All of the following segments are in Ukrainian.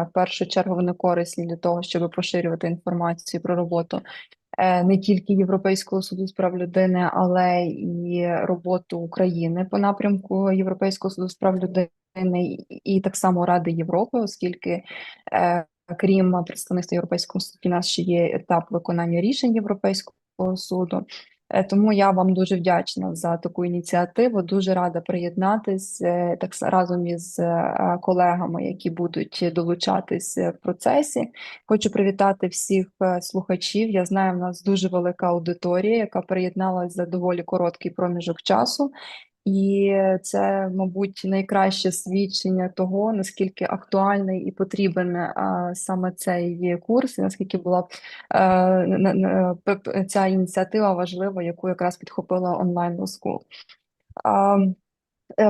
в першу чергу вони корисні для того, щоб поширювати інформацію про роботу не тільки Європейського суду з прав людини, але і роботу України по напрямку Європейського суду з прав людини і так само Ради Європи, оскільки крім представництва Європейського суду, у нас ще є етап виконання рішень Європейського суду. Тому я вам дуже вдячна за таку ініціативу. Дуже рада приєднатись разом із колегами, які будуть долучатись в процесі. Хочу привітати всіх слухачів. Я знаю, в нас дуже велика аудиторія, яка приєдналася за доволі короткий проміжок часу. І це, мабуть, найкраще свідчення того, наскільки актуальний і потрібен саме цей курс, і наскільки була ця ініціатива важлива, яку якраз підхопила онлайн Law School.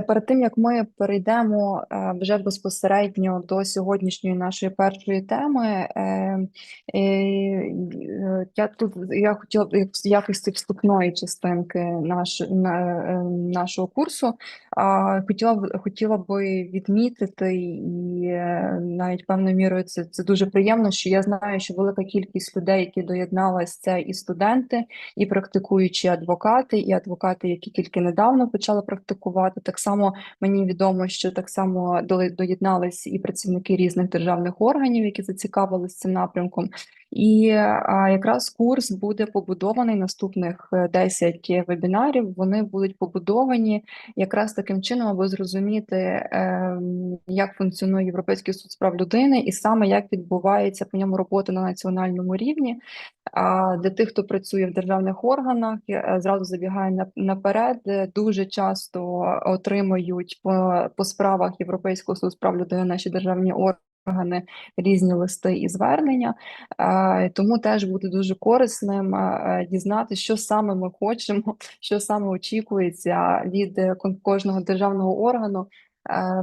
Перед тим як ми перейдемо вже безпосередньо до сьогоднішньої нашої першої теми, я хотіла б в якості вступної частинки нашого курсу, хотіла би відмітити, і навіть певною мірою це дуже приємно, що я знаю, що велика кількість людей, які доєдналися, це і студенти, і практикуючі адвокати, і адвокати, які тільки недавно почали практикувати. Так само мені відомо, що так само доєдналися і працівники різних державних органів, які зацікавилися цим напрямком. І якраз курс буде побудований, наступних 10 вебінарів, вони будуть побудовані якраз таким чином, аби зрозуміти, як функціонує Європейський суд з прав людини, і саме як відбувається по ньому робота на національному рівні. А для тих, хто працює в державних органах, зразу забігаю наперед, дуже часто отримують по справах Європейського суду з прав людини наші державні органи різні листи і звернення. Тому теж буде дуже корисним дізнатися, що саме ми хочемо, що саме очікується від кожного державного органу,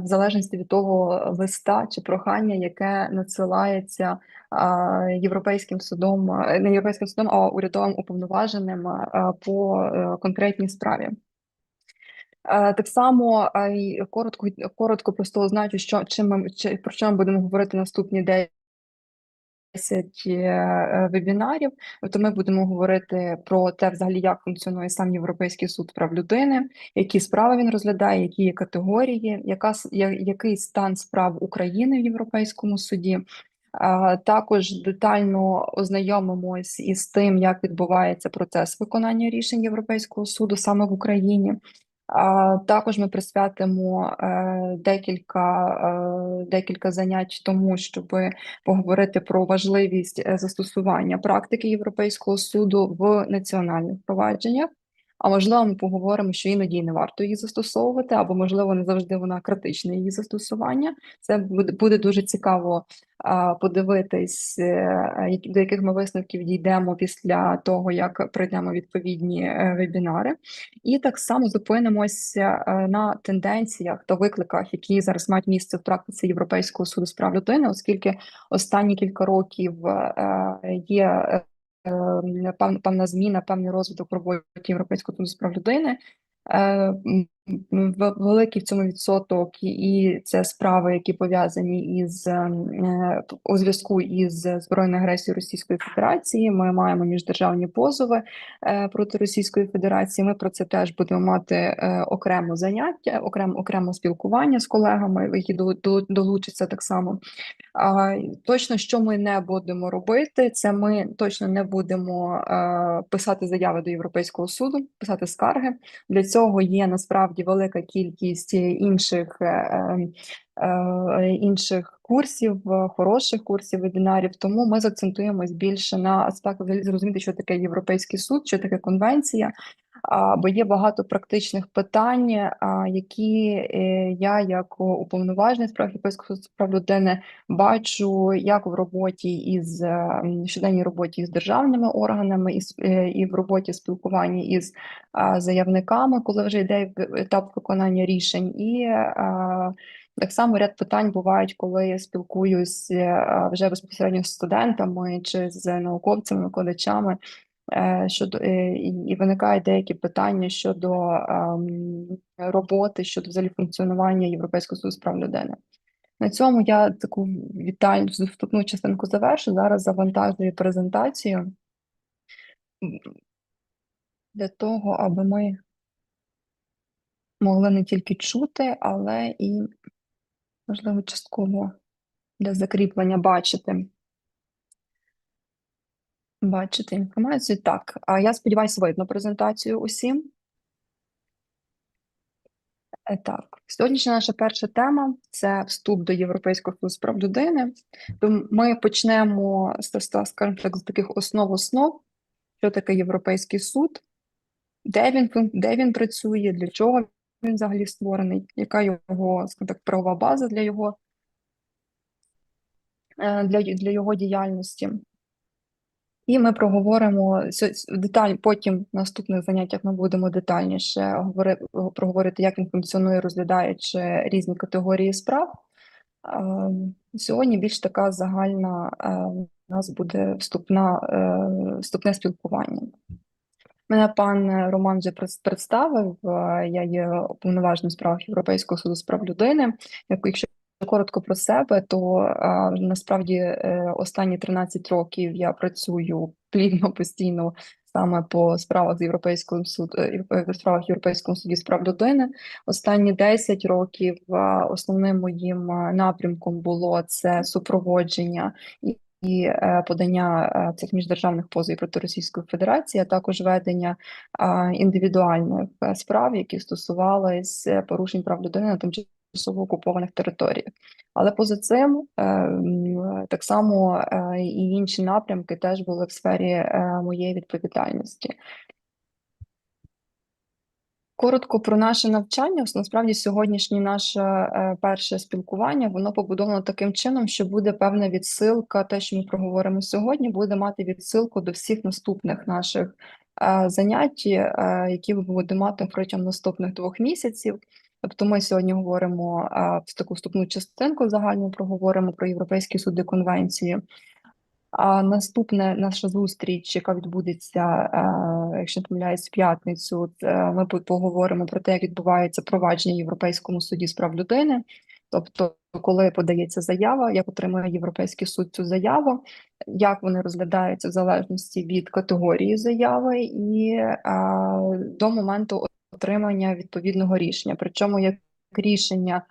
в залежності від того листа чи прохання, яке надсилається Європейським судом, не Європейським судом, а урядовим уповноваженим по конкретній справі. Так само коротко просто означу, про що ми будемо говорити наступні 10 вебінарів. Тобто ми будемо говорити про те, взагалі, як функціонує сам Європейський суд прав людини, які справи він розглядає, які є категорії, який стан справ України в Європейському суді. Також детально ознайомимось із тим, як відбувається процес виконання рішень Європейського суду саме в Україні. Також ми присвятимо декілька занять тому, щоб поговорити про важливість застосування практики Європейського суду в національних провадженнях. А можливо, ми поговоримо, що іноді не варто її застосовувати, або можливо не завжди вона критична її застосування. Це буде дуже цікаво подивитись, до яких ми висновків дійдемо після того, як пройдемо відповідні вебінари. І так само зупинимося на тенденціях та викликах, які зараз мають місце в практиці Європейського суду з прав людини, оскільки останні кілька років є певна зміна, певний розвиток в роботі Європейського суду з прав людини. Великий в цьому відсоток, і це справи, які пов'язані із у зв'язку із збройною агресією Російської Федерації. Ми маємо міждержавні позови проти Російської Федерації. Ми про це теж будемо мати окремо заняття, окремо спілкування з колегами, які долучаться так само. Точно, що ми не будемо робити, це ми точно не будемо писати заяви до Європейського суду, писати скарги. Для цього є насправді велика кількість інших курсів, хороших курсів, вебінарів. Тому ми заакцентуємось більше на аспектах зрозуміти, що таке Європейський суд, що таке конвенція. Бо є багато практичних питань, які я, як уповноважений з прав Європейського суду з прав людини, бачу як в роботі щоденній роботі з державними органами, і в роботі спілкування із заявниками, коли вже йде етап виконання рішень, і так само ряд питань бувають, коли я спілкуюсь вже безпосередньо з студентами чи з науковцями, викладачами, і виникають деякі питання щодо роботи, щодо взагалі функціонування Європейського суду з прав людини. На цьому я таку вітальну вступну частинку завершу. Зараз завантажую презентацію для того, аби ми могли не тільки чути, але і, можливо, частково для закріплення бачити інформацію. Так, а я сподіваюся, видно презентацію усім. Так, сьогоднішня наша перша тема це вступ до Європейського суду з прав людини. То ми почнемо скажімо так, з таких основ, що таке Європейський суд, де він працює, для чого він взагалі створений, яка його, скажімо так, правова база для його діяльності. І ми проговоримо потім в наступних заняттях ми будемо детальніше проговорити, як він функціонує, розглядаючи різні категорії справ. Сьогодні більш така загальна у нас буде вступне спілкування. Мене пан Роман вже представив. Я є уповноваженим у справах Європейського суду з прав людини. Якщо коротко про себе, то насправді останні 13 років я працюю плідно постійно саме по справах з Європейського суду, справах Європейського суді з прав людини. Останні 10 років основним моїм напрямком було це супроводження і подання цих міждержавних позовів проти Російської Федерації, а також ведення індивідуальних справ, які стосувалися порушень прав людини на тимчасово окупованих територіях. Але поза цим так само і інші напрямки теж були в сфері моєї відповідальності. Коротко про наше навчання. Насправді, сьогоднішнє наше перше спілкування, воно побудовано таким чином, що буде певна відсилка, те, що ми проговоримо сьогодні, буде мати відсилку до всіх наступних наших занять, які ми будемо мати протягом наступних 2 місяців. Тобто ми сьогодні говоримо в таку вступну частинку загально проговоримо про Європейські суди конвенції. А наступна наша зустріч, яка відбудеться, якщо не помиляюсь, в п'ятницю, ми поговоримо про те, як відбувається провадження в Європейському суді з прав людини. Тобто, коли подається заява, як отримує Європейський суд цю заяву, як вони розглядаються в залежності від категорії заяви і до моменту отримання відповідного рішення. Причому як рішення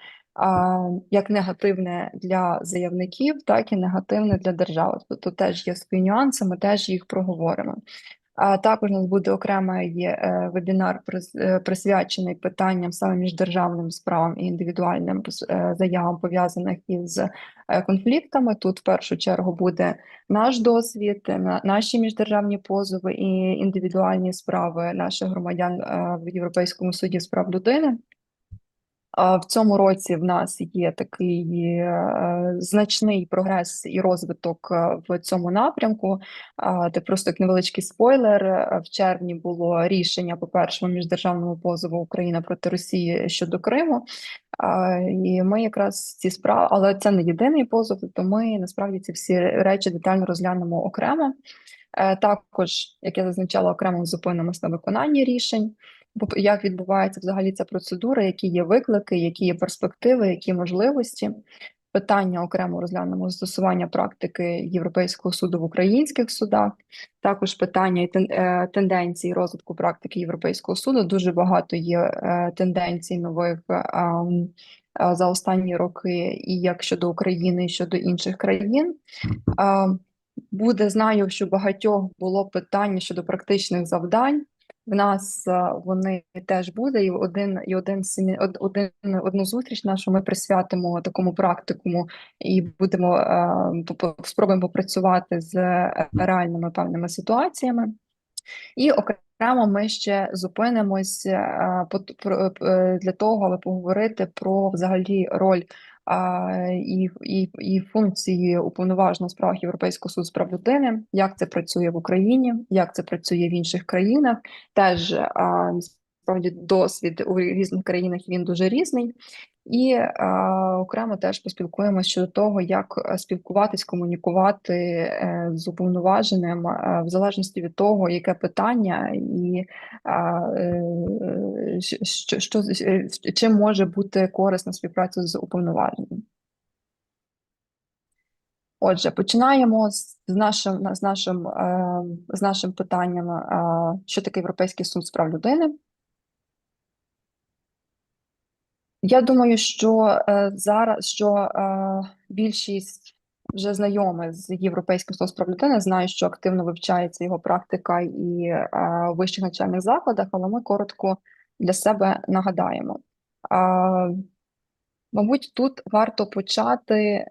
як негативне для заявників, так і негативне для держави. Тобто теж є свої нюанси, ми теж їх проговоримо. А також у нас буде окремий вебінар присвячений питанням саме міждержавним справам і індивідуальним заявам, пов'язаних із конфліктами. Тут в першу чергу буде наш досвід, наші міждержавні позови і індивідуальні справи наших громадян в Європейському суді з прав людини. В цьому році в нас є такий значний прогрес і розвиток в цьому напрямку. Це просто як невеличкий спойлер. В червні було рішення по першому міждержавному позову Україна проти Росії щодо Криму. І ми якраз ці справи, але це не єдиний позов, тобто ми насправді ці всі речі детально розглянемо окремо. Також, як я зазначала, окремо зупинимося на виконанні рішень. Як відбувається взагалі ця процедура, які є виклики, які є перспективи, які можливості. Питання окремо розглянемо застосування практики Європейського суду в українських судах, також питання і тенденції розвитку практики Європейського суду. Дуже багато є тенденцій нових за останні роки, і як щодо України, і щодо інших країн. Знаю, що багатьох було питання щодо практичних завдань. В нас вони теж буде, і одну зустріч нашу ми присвятимо такому практикуму і будемо спробуємо попрацювати з реальними певними ситуаціями. І окремо ми ще зупинимось для того, аби поговорити про взагалі роль і функції уповноваженого у справах Європейського суду з прав людини, як це працює в Україні, як це працює в інших країнах. Теж насправді досвід у різних країнах він дуже різний. І окремо теж поспілкуємося щодо того, як спілкуватись, комунікувати з уповноваженим в залежності від того, яке питання і чим може бути корисна співпраця з уповноваженим. Отже, починаємо з нашим питанням, що таке Європейський суд з прав людини. Я думаю, що зараз більшість вже знайомих з Європейським судом з прав людини знають, що активно вивчається його практика і у вищих навчальних закладах, але ми коротко для себе нагадаємо. Мабуть, тут варто почати.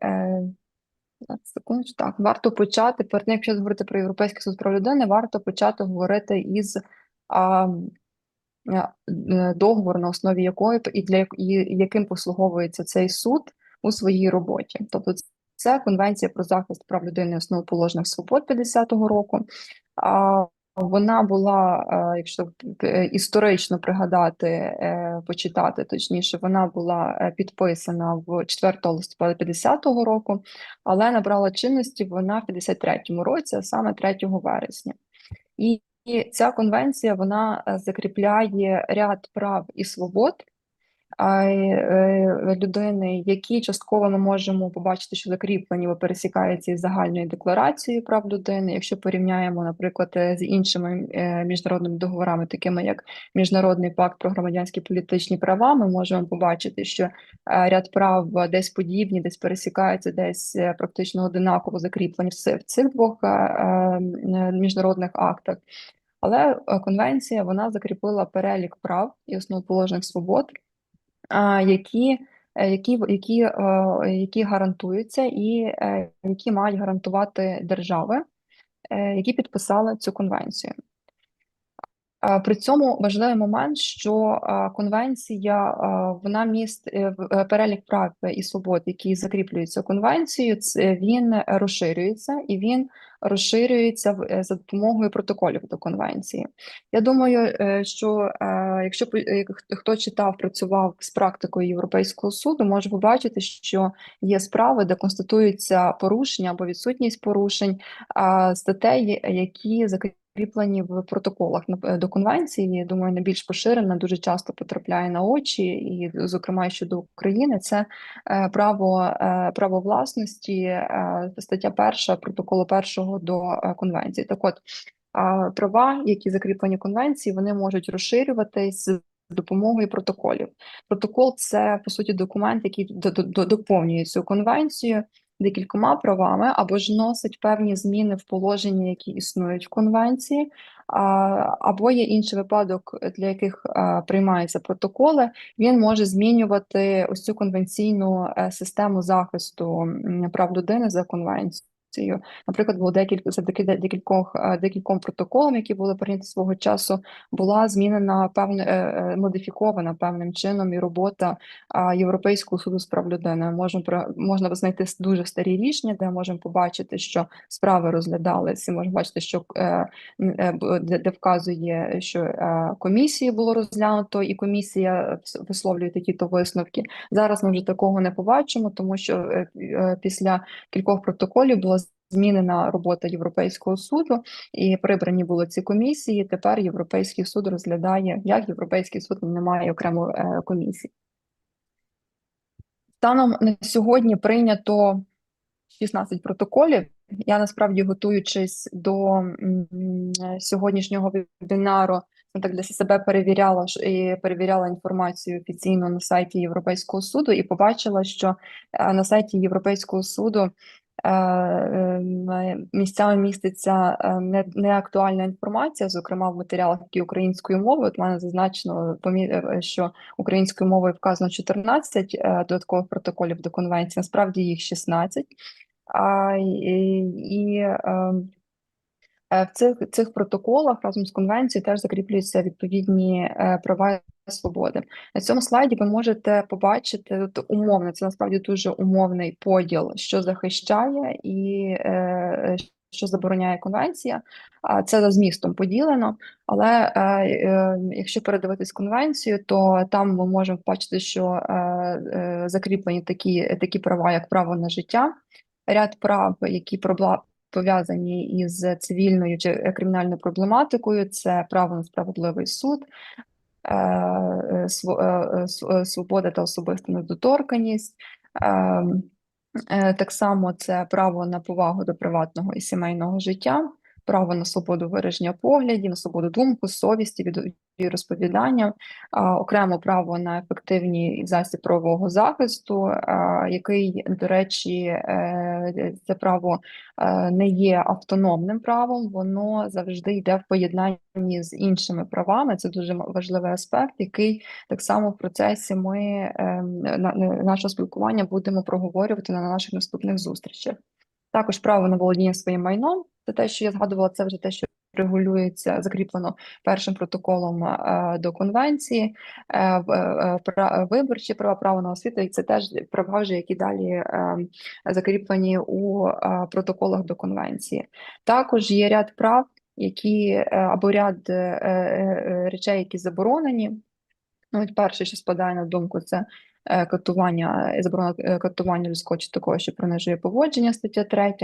Секундочку, так, варто почати, перед тим, якщо говорити про Європейський суд з прав людини, варто почати говорити із а, договору, на основі якої і яким послуговується цей суд у своїй роботі. Тобто це Конвенція про захист прав людини і основоположних свобод 50-го року. Вона була, якщо історично пригадати, почитати, точніше, вона була підписана в 4 листопада 50-го року, але набрала чинності вона в 53-му році, а саме 3 вересня. І ця конвенція вона закріпляє ряд прав і свобод людини, які частково ми можемо побачити, що закріплені, бо пересікаються із загальною декларацією прав людини. Якщо порівняємо, наприклад, з іншими міжнародними договорами, такими як Міжнародний пакт про громадянські політичні права, ми можемо побачити, що ряд прав десь подібні, десь пересікаються, десь практично одинаково закріплені в цих двох міжнародних актах. Але конвенція вона закріпила перелік прав і основоположних свобод, які гарантуються і які мають гарантувати держави, які підписали цю конвенцію. При цьому важливий момент, що конвенція вона містить перелік прав і свобод, які закріплюються конвенцією, він розширюється і він розширюється за допомогою протоколів до конвенції. Я думаю, що якщо хто читав, працював з практикою Європейського суду, може побачити, що є справи, де констатуються порушення або відсутність порушень статей, які закріплені в протоколах до конвенції. Я думаю, найбільш поширена, дуже часто потрапляє на очі, і, зокрема, щодо України, це право власності, стаття 1 протоколу 1 до конвенції. Так от, права, які закріплені конвенції, вони можуть розширюватись з допомогою протоколів. Протокол – це, по суті, документ, який доповнює цю конвенцію декількома правами або ж вносить певні зміни в положення, які існують в конвенції, або є інший випадок, для яких приймаються протоколи, він може змінювати ось цю конвенційну систему захисту прав людини за конвенцією. Наприклад, було декільком протоколам, які були прийняті свого часу, була змінена модифікована певним чином і робота Європейського суду з прав людини. Можна знайти дуже старі рішення, де можемо побачити, що справи розглядалися, можна бачити, що де вказує, що комісії було розглянуто, і комісія висловлює такі-то висновки. Зараз ми вже такого не побачимо, тому що після кількох протоколів була змінена робота Європейського суду, і прибрані були ці комісії. Тепер Європейський суд розглядає, як Європейський суд не має окремої комісії. Станом на сьогодні прийнято 16 протоколів. Я насправді, готуючись до сьогоднішнього вебінару, так для себе перевіряла інформацію офіційно на сайті Європейського суду і побачила, що на сайті Європейського суду місцями міститься неактуальна інформація, зокрема в матеріалах, які українською мовою. От в мене зазначено, що українською мовою вказано 14 додаткових протоколів до конвенції, насправді їх 16. В цих протоколах разом з конвенцією теж закріплюються відповідні права і свободи. На цьому слайді ви можете побачити умовно, це насправді дуже умовний поділ, що захищає і що забороняє конвенція. Це за змістом поділено, але якщо передивитись конвенцію, то там ми можемо побачити, що закріплені такі права, як право на життя, ряд прав, які пов'язані із цивільною чи кримінальною проблематикою, це право на справедливий суд, свобода та особиста недоторканність, Так само це право на повагу до приватного і сімейного життя, право на свободу вираження поглядів, на свободу думки, совісті, від розповідання, окремо право на ефективний засіб правового захисту, який, до речі, це право не є автономним правом, воно завжди йде в поєднанні з іншими правами. Це дуже важливий аспект, який так само в процесі ми нашого спілкування будемо проговорювати на наших наступних зустрічах. Також право на володіння своїм майном, це те, що я згадувала, це вже те, що регулюється, закріплено першим протоколом до конвенції, виборчі права, право на освіту, і це теж права, вже, які далі закріплені у протоколах до конвенції. Також є ряд прав, які або ряд речей, які заборонені. Ну, от перше, що спадає на думку, це катування, заборона катування людського чи такого, що принижує поводження, стаття 3,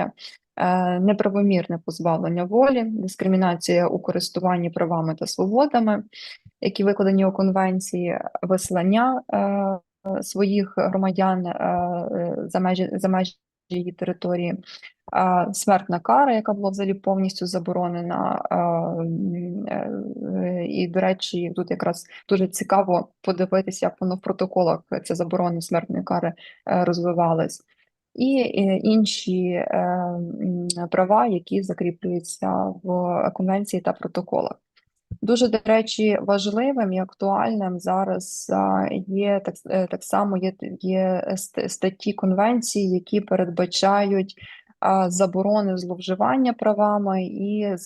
неправомірне позбавлення волі, дискримінація у користуванні правами та свободами, які викладені у конвенції, вислання своїх громадян за межі її території, смертна кара, яка була взагалі повністю заборонена. І, до речі, тут якраз дуже цікаво подивитися, як воно в протоколах ця заборона смертної кари розвивалась. І інші права, які закріплюються в конвенції та протоколах. Дуже, до речі, важливим і актуальним зараз є так само є статті конвенції, які передбачають заборони зловживання правами і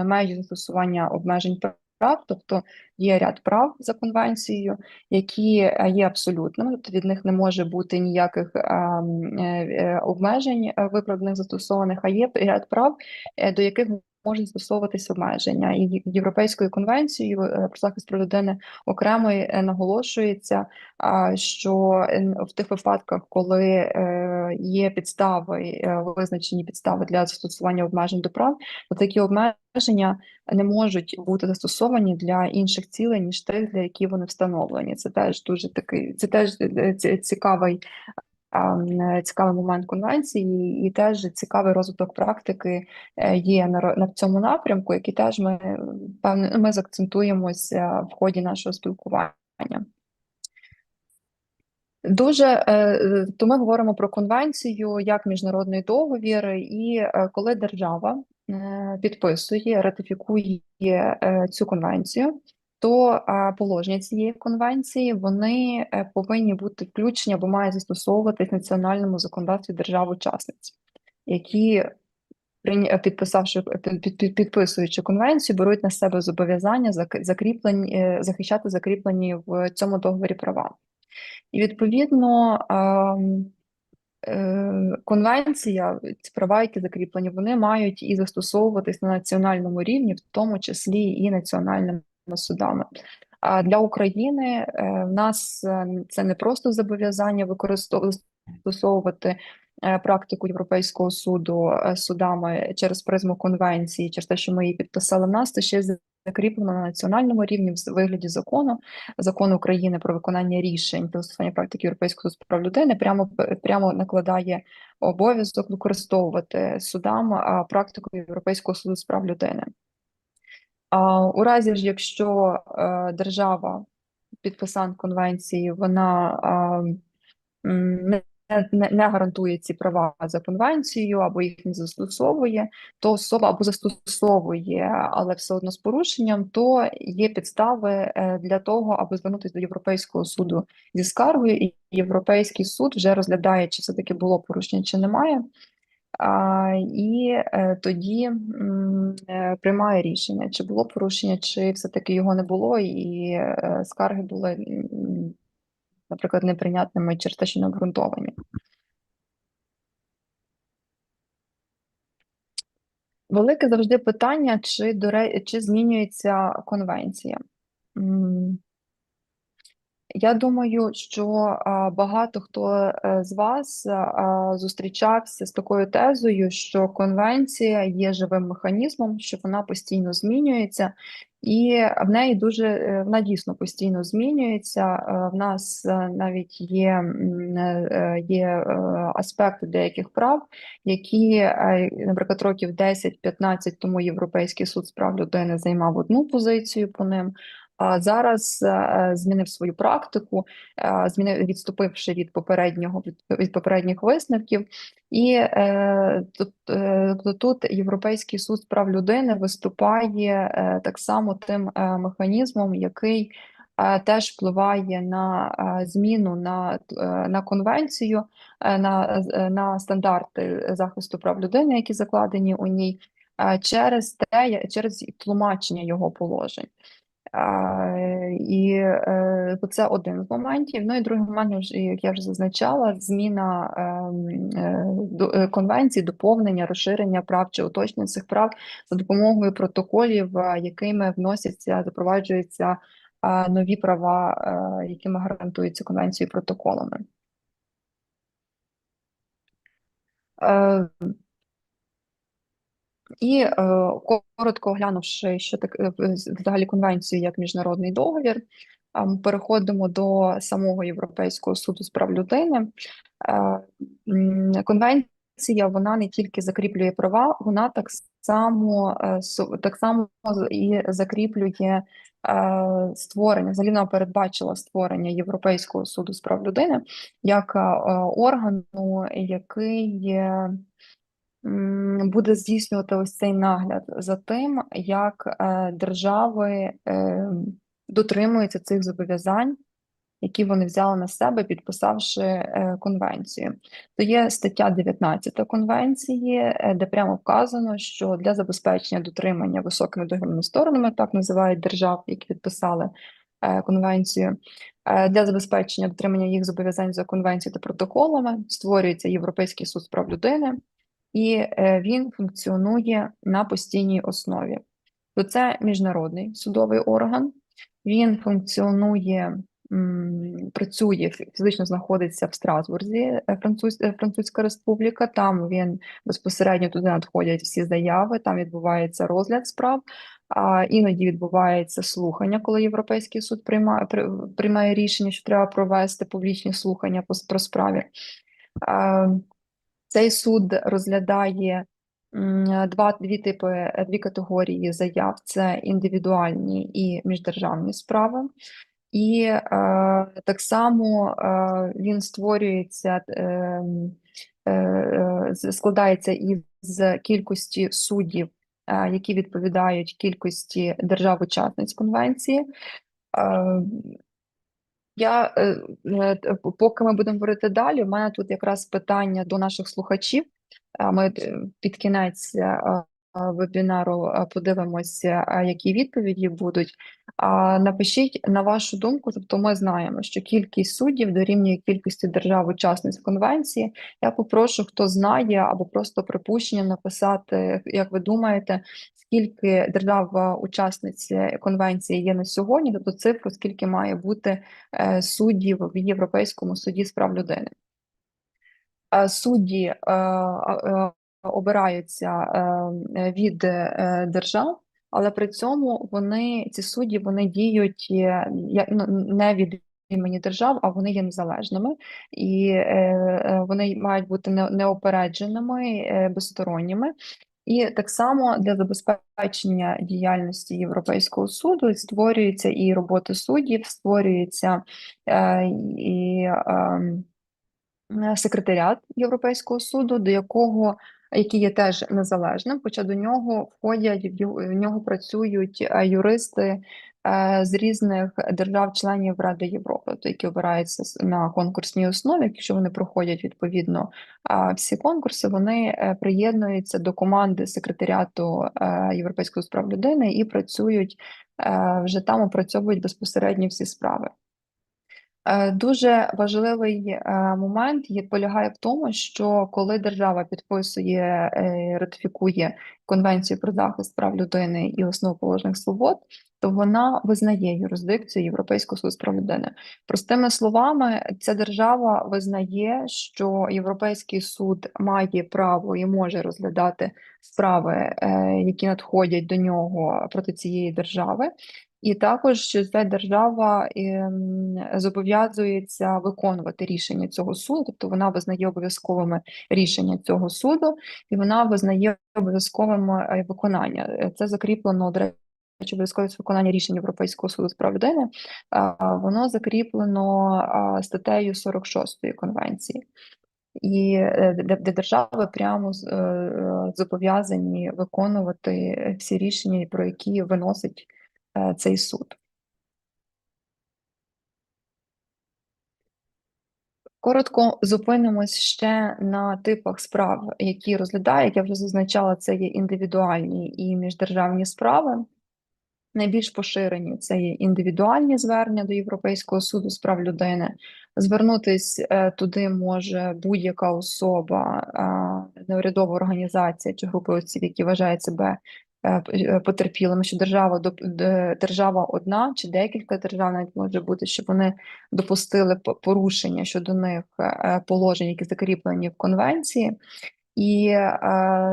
межі застосування обмежень прав, тобто є ряд прав за конвенцією, які є абсолютними, тобто від них не може бути ніяких обмежень виправданих застосованих, а є ряд прав, до яких можуть застосовуватись обмеження. І Європейською конвенцією про захист прав людини окремо наголошується, що в тих випадках, коли є підстави, визначені підстави для застосування обмежень до прав, то такі обмеження не можуть бути застосовані для інших цілей, ніж тих, для яких вони встановлені. Це теж дуже такий, це теж цікавий момент конвенції, і теж цікавий розвиток практики є на цьому напрямку, який теж ми заакцентуємося в ході нашого спілкування. То ми говоримо про конвенцію як міжнародний договір, і коли держава підписує, ратифікує цю конвенцію, то положення цієї конвенції вони повинні бути включені або мають застосовуватись в національному законодавстві держав-учасниць, які підписуючи конвенцію, беруть на себе зобов'язання захищати закріплені в цьому договорі права. І відповідно конвенція, ці права, які закріплені, вони мають і застосовуватись на національному рівні, в тому числі і національними судами. А для України в нас це не просто зобов'язання застосовувати практику Європейського суду судами через призму конвенції, через те, що ми її підписали, в нас це ще закріплено на національному рівні в вигляді закону України про виконання рішень та застосування практики Європейського суду з прав людини прямо накладає обов'язок використовувати судам практику Європейського суду з прав людини. У разі ж, якщо держава, підписант конвенції, вона не гарантує ці права за конвенцією або їх не застосовує, то особа або застосовує, але все одно з порушенням, то є підстави для того, аби звернутися до Європейського суду зі скаргою, і Європейський суд вже розглядає, чи все-таки було порушення, чи немає. І тоді приймає рішення, чи було порушення, чи все-таки його не було, і скарги були, наприклад, неприйнятними через те, що не обґрунтовані. Велике завжди питання, чи змінюється конвенція. Я думаю, що багато хто з вас зустрічався з такою тезою, що конвенція є живим механізмом, що вона постійно змінюється, І в неї вона дійсно постійно змінюється. В нас навіть є аспекти деяких прав, які, наприклад, років 10-15 тому Європейський суд з прав людини займав одну позицію по ним. А зараз змінив свою практику, відступивши від попередніх висновків. І тут Європейський суд з прав людини виступає так само тим механізмом, який теж впливає на зміну на конвенцію, на стандарти захисту прав людини, які закладені у ній, через тлумачення його положень. І це один з моментів. Ну і другий момент, як я вже зазначала, зміна конвенції, доповнення, розширення прав чи уточнення цих прав за допомогою протоколів, якими запроваджуються нові права, якими гарантуються конвенцією і протоколами. І коротко оглянувши, що таке взагалі конвенцію як міжнародний договір, ми переходимо до самого Європейського суду з прав людини. Конвенція вона не тільки закріплює права, вона так само і закріплює створення. Взагалі вона передбачила створення Європейського суду з прав людини як органу, який буде здійснювати ось цей нагляд за тим, як держави дотримуються цих зобов'язань, які вони взяли на себе, підписавши конвенцію. То є стаття 19 конвенції, де прямо вказано, що для забезпечення дотримання високими договірними сторонами, так називають держав, які підписали конвенцію, для забезпечення дотримання їх зобов'язань за конвенцією та протоколами створюється Європейський суд з прав людини, і він функціонує на постійній основі. То це міжнародний судовий орган, він функціонує, працює, фізично знаходиться в Страсбурзі, Французька Республіка. Там він безпосередньо туди надходять всі заяви, там відбувається розгляд справ, іноді відбувається слухання, коли Європейський суд приймає рішення, що треба провести публічні слухання про справі. Цей суд розглядає дві категорії заяв: це індивідуальні і міждержавні справи. І так само він складається із кількості суддів, які відповідають кількості держав-учасниць конвенції. Поки ми будемо говорити далі, у мене тут якраз питання до наших слухачів. Ми під кінець вебінару подивимося, які відповіді будуть. Напишіть, на вашу думку, тобто ми знаємо, що кількість суддів дорівнює кількості держав-учасниць конвенції. Я попрошу, хто знає, або просто припущення написати, як ви думаєте, скільки держав-учасниць конвенції є на сьогодні, тобто цифру, скільки має бути суддів в Європейському суді з прав людини. Судді обираються від держав, але при цьому ці судді діють не від імені держав, а вони є незалежними, і вони мають бути неупередженими, безсторонніми. І так само для забезпечення діяльності Європейського суду створюється і роботи суддів, створюється і секретаріат Європейського суду, який є теж незалежним, хоча до нього в нього працюють юристи з різних держав-членів Ради Європи, які обираються на конкурсній основі. Якщо вони проходять відповідно всі конкурси, вони приєднуються до команди секретаріату Європейського суду з прав людини і працюють вже там, опрацьовують безпосередньо всі справи. Дуже важливий момент полягає в тому, що коли держава підписує, ратифікує Конвенцію про захист прав людини і основоположних свобод, то вона визнає юрисдикцію Європейського суду з прав людини. Простими словами, ця держава визнає, що Європейський суд має право і може розглядати справи, які надходять до нього проти цієї держави. І також що ця держава зобов'язується виконувати рішення цього суду, тобто вона визнає обов'язковими рішення цього суду, і вона визнає обов'язковим виконання. Це закріплено, до речі, обов'язковість виконання рішень Європейського суду з прав людини. Воно закріплено статтею 46 конвенції. І де держави прямо зобов'язані виконувати всі рішення, про які виносить цей суд. Коротко зупинимось ще на типах справ, які розглядає. Як я вже зазначала, це є індивідуальні і міждержавні справи. Найбільш поширені це є індивідуальні звернення до Європейського суду з прав людини. Звернутись туди може будь-яка особа, неурядова організація чи група осіб, які вважають себе потерпілими, що держава одна чи декілька держав навіть може бути, що вони допустили порушення щодо них положень, які закріплені в конвенції. І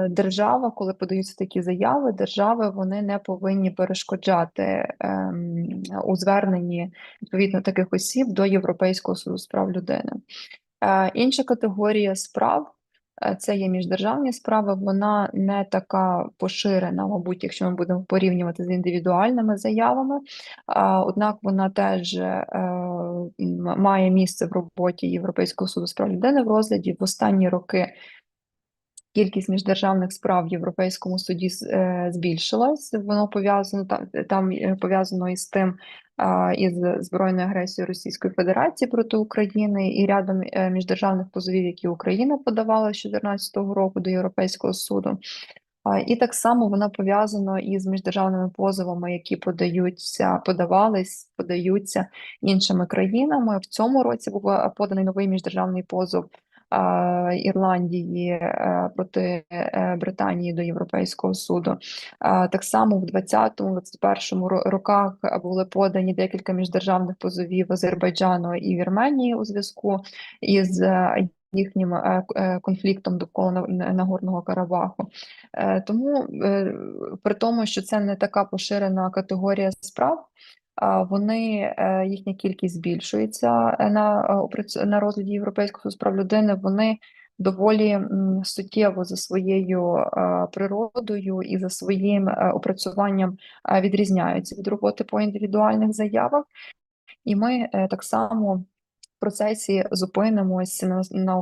держава, коли подаються такі заяви, держави вони не повинні перешкоджати у зверненні відповідно таких осіб до Європейського суду з прав людини. Інша категорія справ це є міждержавні справи, вона не така поширена, мабуть, якщо ми будемо порівнювати з індивідуальними заявами, однак вона теж має місце в роботі Європейського суду з прав людини в розгляді. В останні роки кількість міждержавних справ в Європейському суді збільшилась. Воно пов'язано там пов'язано із тим, із збройною агресією Російської Федерації проти України і рядом міждержавних позовів, які Україна подавала з 2014 року до Європейського суду. І так само вона пов'язана із міждержавними позовами, які подаються іншими країнами. В цьому році був поданий новий міждержавний позов Ірландії проти Британії до Європейського суду. Так само в 2020-2021 роках були подані декілька міждержавних позовів Азербайджану і Вірменії у зв'язку із їхнім конфліктом довкола Нагорного Карабаху. Тому при тому, що це не така поширена категорія справ, їхня кількість збільшується на розгляді Європейського суду з прав людини, вони доволі суттєво за своєю природою і за своїм опрацюванням відрізняються від роботи по індивідуальних заявах. І ми так само в процесі зупинимось на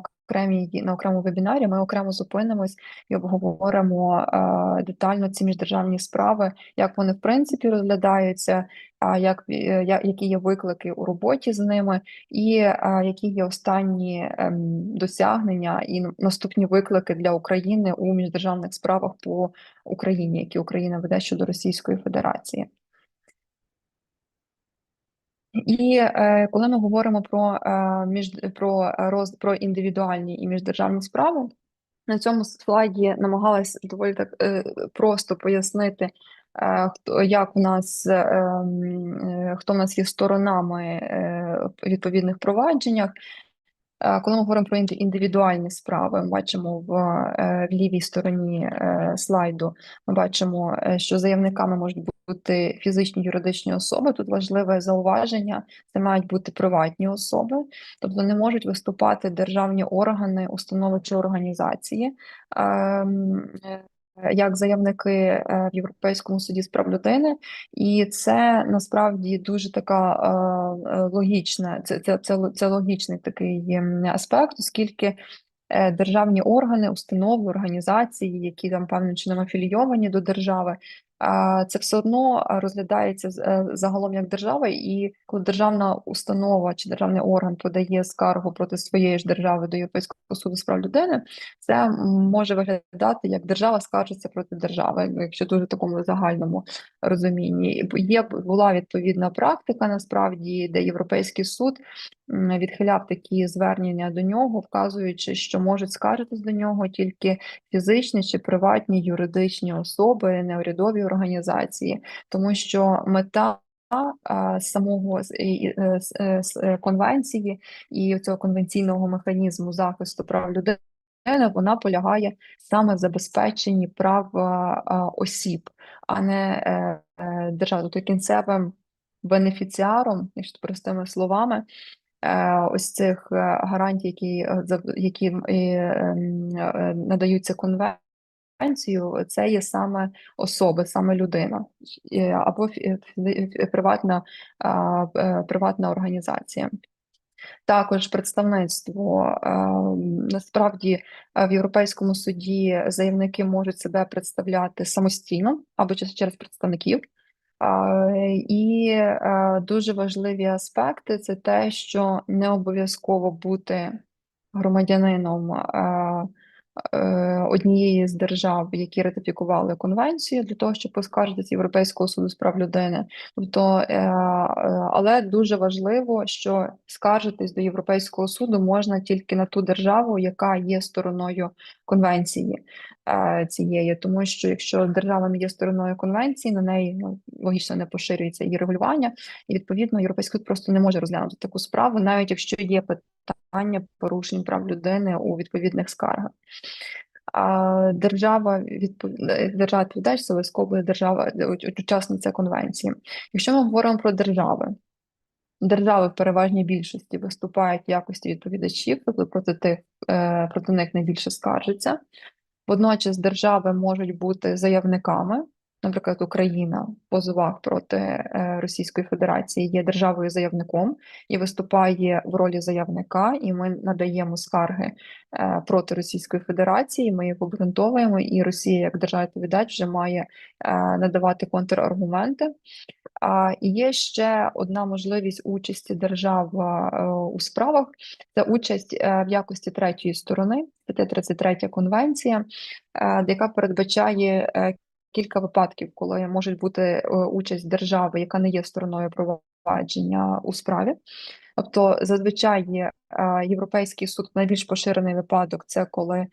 окремому вебінарі, ми окремо зупинимось і обговоримо детально ці міждержавні справи, як вони в принципі розглядаються, які є виклики у роботі з ними, і які є останні досягнення і наступні виклики для України у міждержавних справах по Україні, які Україна веде щодо Російської Федерації. І коли ми говоримо про індивідуальні і міждержавні справи, на цьому слайді намагалась доволі так просто пояснити, хто в нас є сторонами відповідних провадженнях. Коли ми говоримо про індивідуальні справи, ми бачимо в лівій стороні слайду, ми бачимо, що заявниками можуть бути фізичні юридичні особи. Тут важливе зауваження, це мають бути приватні особи, тобто не можуть виступати державні органи, установи чи організації, як заявники в Європейському суді з прав людини, і це насправді дуже така логічна, це логічний такий аспект, оскільки державні органи, установи, організації, які там певним чином афілійовані до держави, це все одно розглядається загалом як держава, і коли державна установа чи державний орган подає скаргу проти своєї ж держави до Європейського суду з прав людини, це може виглядати як держава скаржиться проти держави, якщо дуже в такому загальному розумінні. Була відповідна практика, насправді, де Європейський суд відхиляв такі звернення до нього, вказуючи, що можуть скаржитись до нього тільки фізичні чи приватні юридичні особи, неурядові організації, тому що мета самого конвенції і цього конвенційного механізму захисту прав людини. Вона полягає саме в забезпеченні прав осіб, а не держави. Тобто кінцевим бенефіціаром, якщо простими словами, ось цих гарантій, які надаються конвенцією, це є саме особи, саме людина або приватна організація. Також представництво. Насправді в Європейському суді заявники можуть себе представляти самостійно або через представників. І дуже важливі аспекти це те, що не обов'язково бути громадянином однієї з держав, які ратифікували конвенцію, для того, щоб поскаржитися Європейського суду з прав людини. Тобто, але дуже важливо, що скаржитись до Європейського суду можна тільки на ту державу, яка є стороною конвенції цієї, тому що якщо держава не є стороною конвенції, на неї логічно не поширюється її регулювання, і відповідно Європейський суд просто не може розглянути таку справу, навіть якщо є питання порушень прав людини у відповідних скаргах. А держава відповідач це обов'язково держава, учасниця конвенції. Якщо ми говоримо про держави в переважній більшості виступають в якості відповідачів, тобто проти них найбільше скаржиться. Водночас держави можуть бути заявниками. Наприклад, Україна в позовах проти Російської Федерації є державою-заявником і виступає в ролі заявника, і ми надаємо скарги проти Російської Федерації, ми їх обґрунтовуємо, і Росія, як держава-відповідач, вже має надавати контраргументи. І є ще одна можливість участі держав у справах – це участь в якості третьої сторони, стаття 33 Конвенція, яка передбачає кілька випадків, коли може бути участь держави, яка не є стороною провадження у справі. Тобто, зазвичай Європейський суд, найбільш поширений випадок, це коли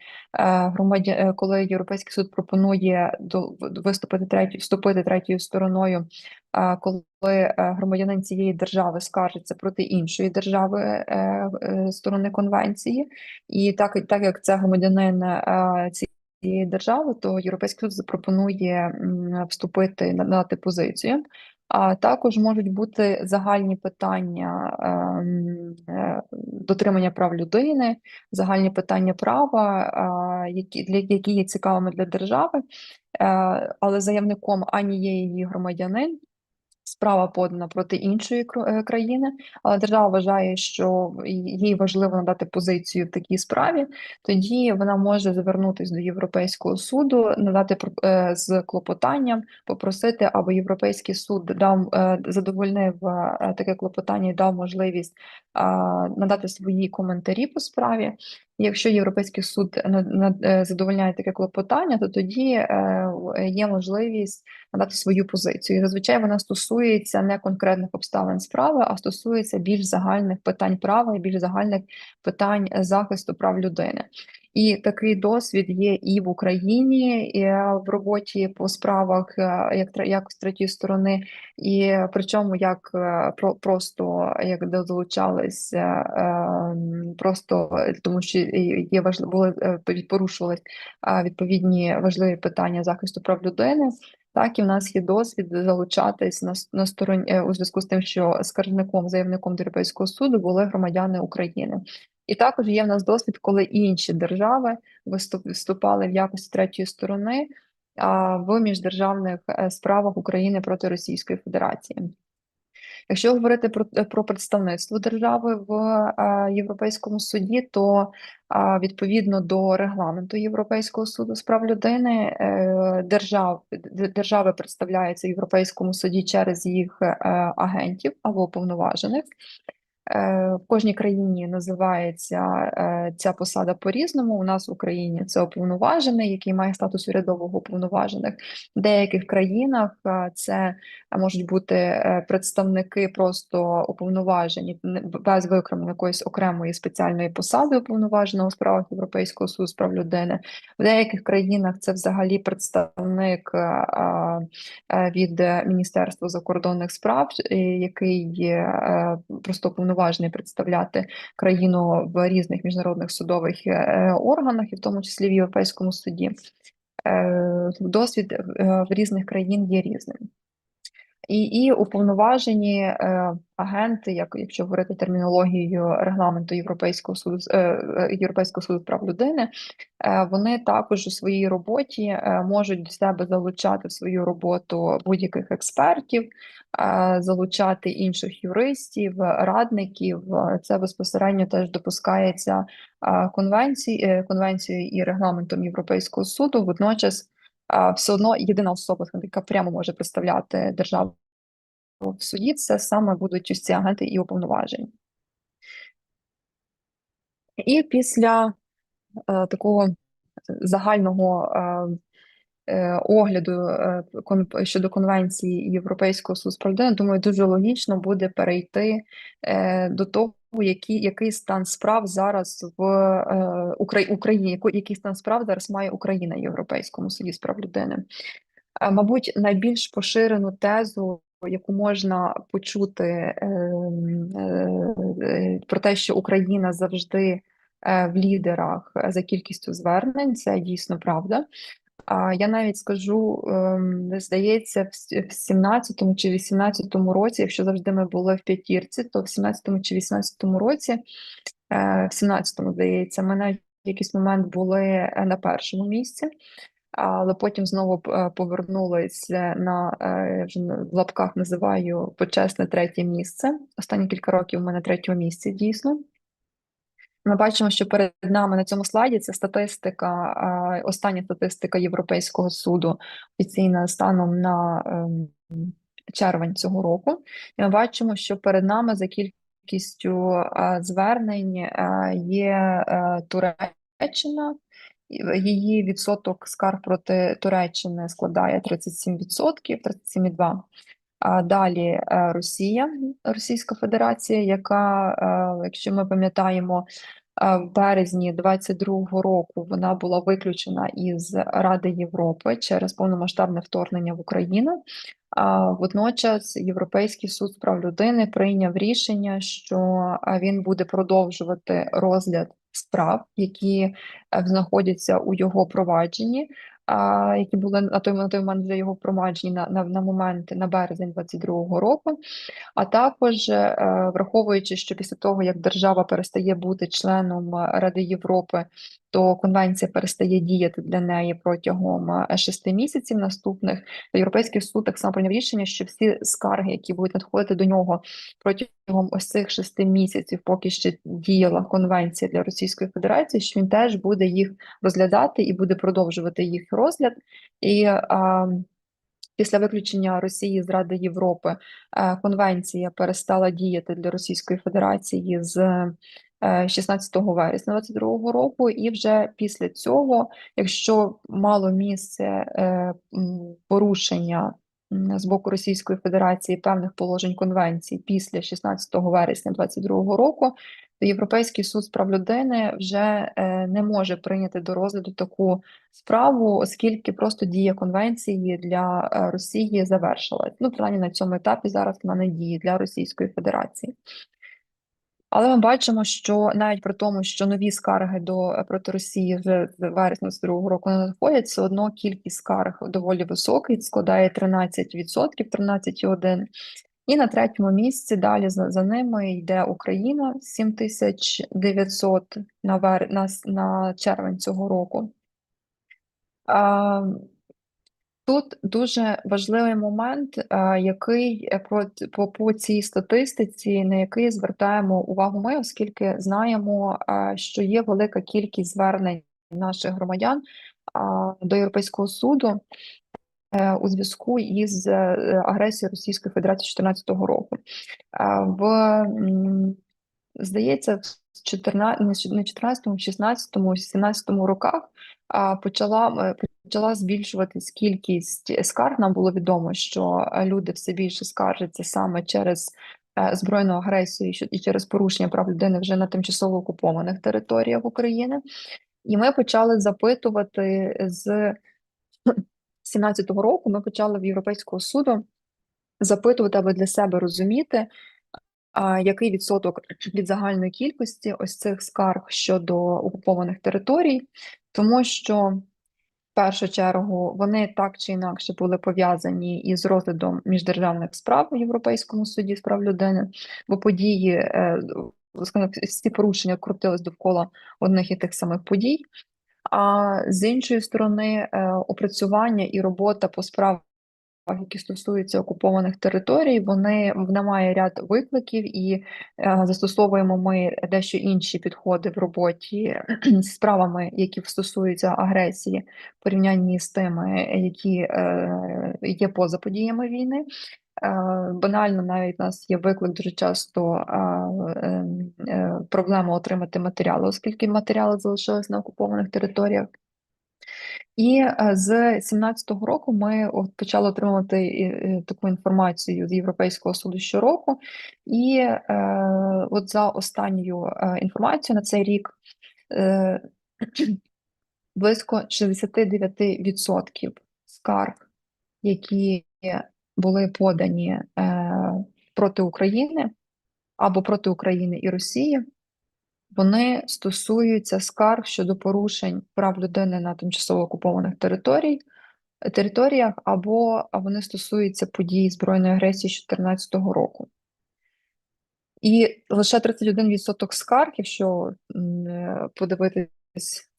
Європейський суд пропонує вступити третьою стороною, коли громадянин цієї держави скаржиться проти іншої держави сторони конвенції, і так як це громадянин цієї держави, то Європейський суд запропонує вступити, надати позицію. А також можуть бути загальні питання дотримання прав людини, загальні питання права, які є цікавими для держави, але заявником ані є її громадянин. Справа подана проти іншої країни, але держава вважає, що їй важливо надати позицію в такій справі, тоді вона може звернутися до Європейського суду, надати з клопотанням, попросити, аби Європейський суд задовольнив таке клопотання і дав можливість надати свої коментарі по справі. Якщо Європейський суд задовольняє таке клопотання, то тоді є можливість надати свою позицію. І зазвичай вона стосується не конкретних обставин справи, а стосується більш загальних питань права і більш загальних питань захисту прав людини. І такий досвід є і в Україні, і в роботі по справах як з третьої сторони, і причому просто як долучалися, просто тому що порушувались відповідні важливі питання захисту прав людини. Так, і в нас є досвід залучатись на стороні у зв'язку з тим, що скаржником, заявником до Європейського суду були громадяни України. І також є в нас досвід, коли інші держави виступали в якості третьої сторони в міждержавних справах України проти Російської Федерації. Якщо говорити про представництво держави в Європейському суді, то відповідно до регламенту Європейського суду з прав людини держави представляються в Європейському суді через їх агентів або уповноважених. В кожній країні називається ця посада по-різному. У нас в Україні це уповноважений, який має статус урядового уповноважених. В деяких країнах це можуть бути представники просто уповноважені без виокремлення якоїсь окремої спеціальної посади уповноваженого у справах Європейського суду з прав людини. В деяких країнах це взагалі представник від Міністерства закордонних справ, який просто уповноважений представляти країну в різних міжнародних судових органах, і в тому числі в Європейському суді. Досвід в різних країн є різним. І уповноважені агенти, якщо говорити термінологією регламенту Європейського суду з прав людини, вони також у своїй роботі можуть до себе залучати в свою роботу будь-яких експертів, залучати інших юристів, радників. Це безпосередньо теж допускається конвенцією і регламентом Європейського суду. Водночас все одно єдина особа, яка прямо може представляти державу в суді, це саме будуть ось ці агенти і уповноважені. І після такого загального огляду щодо конвенції Європейського суду з прав людини, думаю, дуже логічно буде перейти до того, який стан справ зараз в Україні, який стан справ зараз має Україна в Європейському суді з прав людини. Мабуть, найбільш поширену тезу, яку можна почути про те, що Україна завжди в лідерах за кількістю звернень, це дійсно правда. Я навіть скажу, здається, в 17-му чи 18-му році, якщо завжди ми були в п'ятірці, то в 17-му чи 18-му році, в 17-му, здається, ми навіть в якийсь момент були на першому місці, але потім знову повернулися на, вже в лапках називаю, почесне третє місце. Останні кілька років ми на третьому місці, дійсно. Ми бачимо, що перед нами на цьому слайді це статистика, остання статистика Європейського суду офіційна станом на червень цього року. І ми бачимо, що перед нами за кількістю звернень є Туреччина. Її відсоток скарг проти Туреччини складає 37%, 37,2%. А далі Російська Федерація, яка, якщо ми пам'ятаємо, в березні 22-го року вона була виключена із Ради Європи через повномасштабне вторгнення в Україну. Водночас Європейський суд з прав людини прийняв рішення, що він буде продовжувати розгляд справ, які знаходяться у його провадженні, які були на той момент вже його впроваджені на момент на березень 22-го року. А також враховуючи, що після того, як держава перестає бути членом Ради Європи, то конвенція перестає діяти для неї протягом 6 місяців наступних, то Європейський суд так само прийняв рішення, що всі скарги, які будуть надходити до нього протягом ось цих 6 місяців, поки ще діяла конвенція для Російської Федерації, що він теж буде їх розглядати і буде продовжувати їх розгляд. І після виключення Росії з Ради Європи конвенція перестала діяти для Російської Федерації з 16 вересня 2022 року, і вже після цього, якщо мало місце порушення з боку Російської Федерації певних положень конвенції після 16 вересня 2022 року, то Європейський суд з прав людини вже не може прийняти до розгляду таку справу, оскільки просто дія конвенції для Росії завершилась. Ну, принаймні на цьому етапі зараз вона не діє для Російської Федерації. Але ми бачимо, що навіть при тому, що нові скарги проти Росії вже з вересня 2022 року не надходять, все одно кількість скарг доволі високий, складає 13%, 13,1%. І на третьому місці далі за ними йде Україна, 7900 на червень цього року. Тут дуже важливий момент, який по цій статистиці, на який звертаємо увагу ми, оскільки знаємо, що є велика кількість звернень наших громадян до Європейського суду у зв'язку із агресією Російської Федерації 2014 року. В Здається, в 14, не 14, 16, 17 роках почала збільшуватись кількість скарг. Нам було відомо, що люди все більше скаржаться саме через збройну агресію і через порушення прав людини вже на тимчасово окупованих територіях України. І ми почали запитувати з 17-го року. Ми почали в Європейського суду запитувати, аби для себе розуміти, який відсоток від загальної кількості ось цих скарг щодо окупованих територій, тому що в першу чергу вони так чи інакше були пов'язані із розглядом міждержавних справ у Європейському суді з прав людини, бо події, всі порушення крутились довкола одних і тих самих подій. А з іншої сторони, опрацювання і робота по справах, які стосуються окупованих територій, вона має ряд викликів, і застосовуємо ми дещо інші підходи в роботі з справами, які стосуються агресії, в порівнянні з тими, які є поза подіями війни. Банально, навіть у нас є виклик дуже часто проблема отримати матеріали, оскільки матеріали залишились на окупованих територіях. І з 17-го року ми почали отримувати таку інформацію з Європейського суду щороку. І от за останньою інформацією на цей рік близько 69% скарг, які були подані проти України або проти України і Росії, вони стосуються скарг щодо порушень прав людини на тимчасово окупованих територіях, або вони стосуються подій збройної агресії 2014 року. І лише 31% скарг, якщо подивитись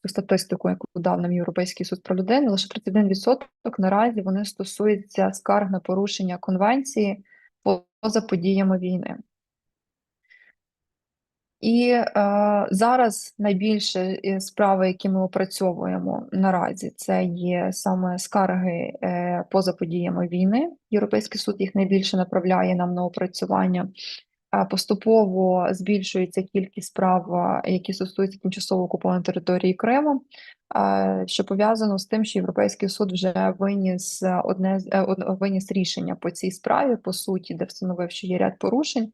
цю статистику, яку дав нам Європейський суд прав людини, лише 31% наразі вони стосуються скарг на порушення конвенції поза подіями війни. І зараз найбільше справи, які ми опрацьовуємо наразі, це є саме скарги поза подіями війни. Європейський суд їх найбільше направляє нам на опрацювання. Поступово збільшується кількість справ, які стосуються тимчасово окупованої території Криму, що пов'язано з тим, що Європейський суд вже виніс рішення по цій справі, по суті, де встановив, що є ряд порушень.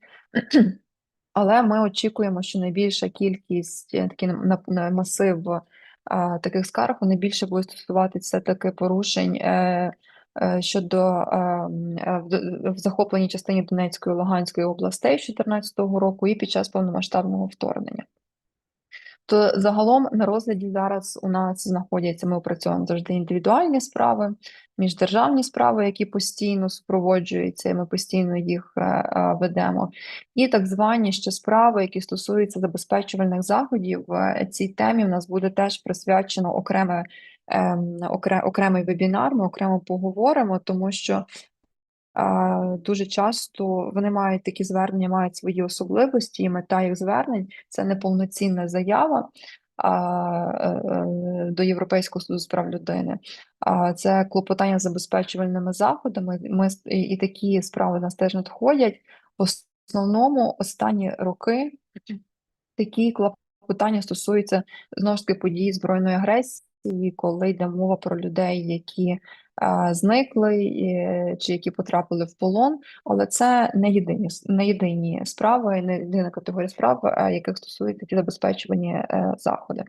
Але ми очікуємо, що найбільша кількість, такий масив таких скарг, вони більше будуть стосуватися таки порушень щодо в захопленій частині Донецької і Луганської областей 2014 року і під час повномасштабного вторгнення. То загалом на розгляді зараз у нас знаходяться, ми опрацьовуємо завжди індивідуальні справи, міждержавні справи, які постійно супроводжуються, і ми постійно їх ведемо. І так звані ще справи, які стосуються забезпечувальних заходів. Цій темі в нас буде теж присвячено окремий вебінар, ми окремо поговоримо, тому що дуже часто вони мають такі звернення, мають свої особливості, і мета їх звернень це не повноцінна заява до Європейського суду з прав людини, а це клопотання забезпечувальними заходами. І такі справи нас теж надходять. В основному останні роки такі клопотання стосуються знову ж таки подій збройної агресії, коли йде мова про людей, які зникли чи які потрапили в полон, але це не єдині справи, не єдина категорія справ, яких стосуються ті забезпечувані заходи.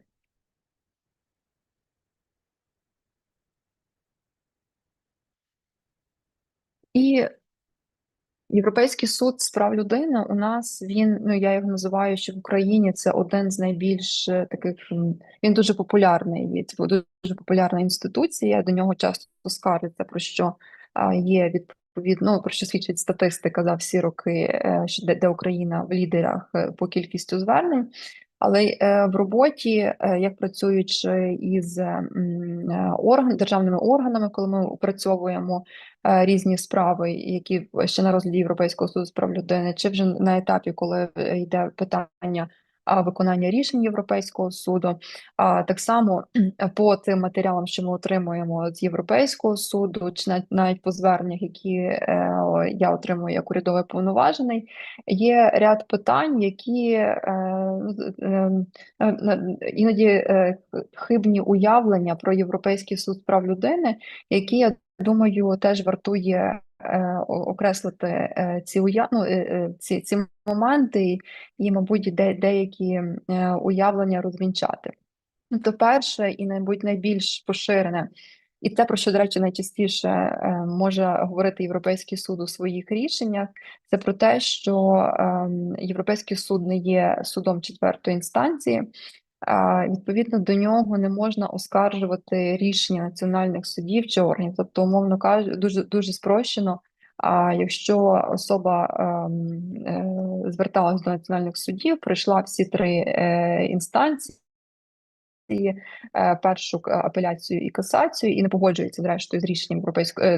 І Європейський суд з прав людини у нас я його називаю, що в Україні це один з найбільш таких, він дуже популярний, це дуже популярна інституція, до нього часто скаржаться, про що є відповідно, про що свідчить статистика за всі роки, де Україна в лідерах по кількістю звернень. Але в роботі, як працюючи із державними органами, коли ми опрацьовуємо різні справи, які ще на розгляді Європейського суду з прав людини, чи вже на етапі, коли йде питання виконання рішень Європейського суду, так само по тим матеріалам, що ми отримуємо з Європейського суду, чи навіть по зверненнях, які я отримую як урядовий повноважений, є ряд питань, які іноді хибні уявлення про Європейський суд з прав людини, які, я думаю, теж вартує окреслити ці моменти і, мабуть, деякі уявлення розвінчати. Ну, то перше і, мабуть, найбільш поширене, і те, про що, до речі, найчастіше може говорити Європейський суд у своїх рішеннях, це про те, що Європейський суд не є судом четвертої інстанції. Відповідно, до нього не можна оскаржувати рішення національних судів чи органів. Тобто, умовно кажучи, дуже спрощено. А якщо особа зверталась до національних судів, пройшла всі три інстанції, першу апеляцію і касацію, і не погоджується зрештою з рішенням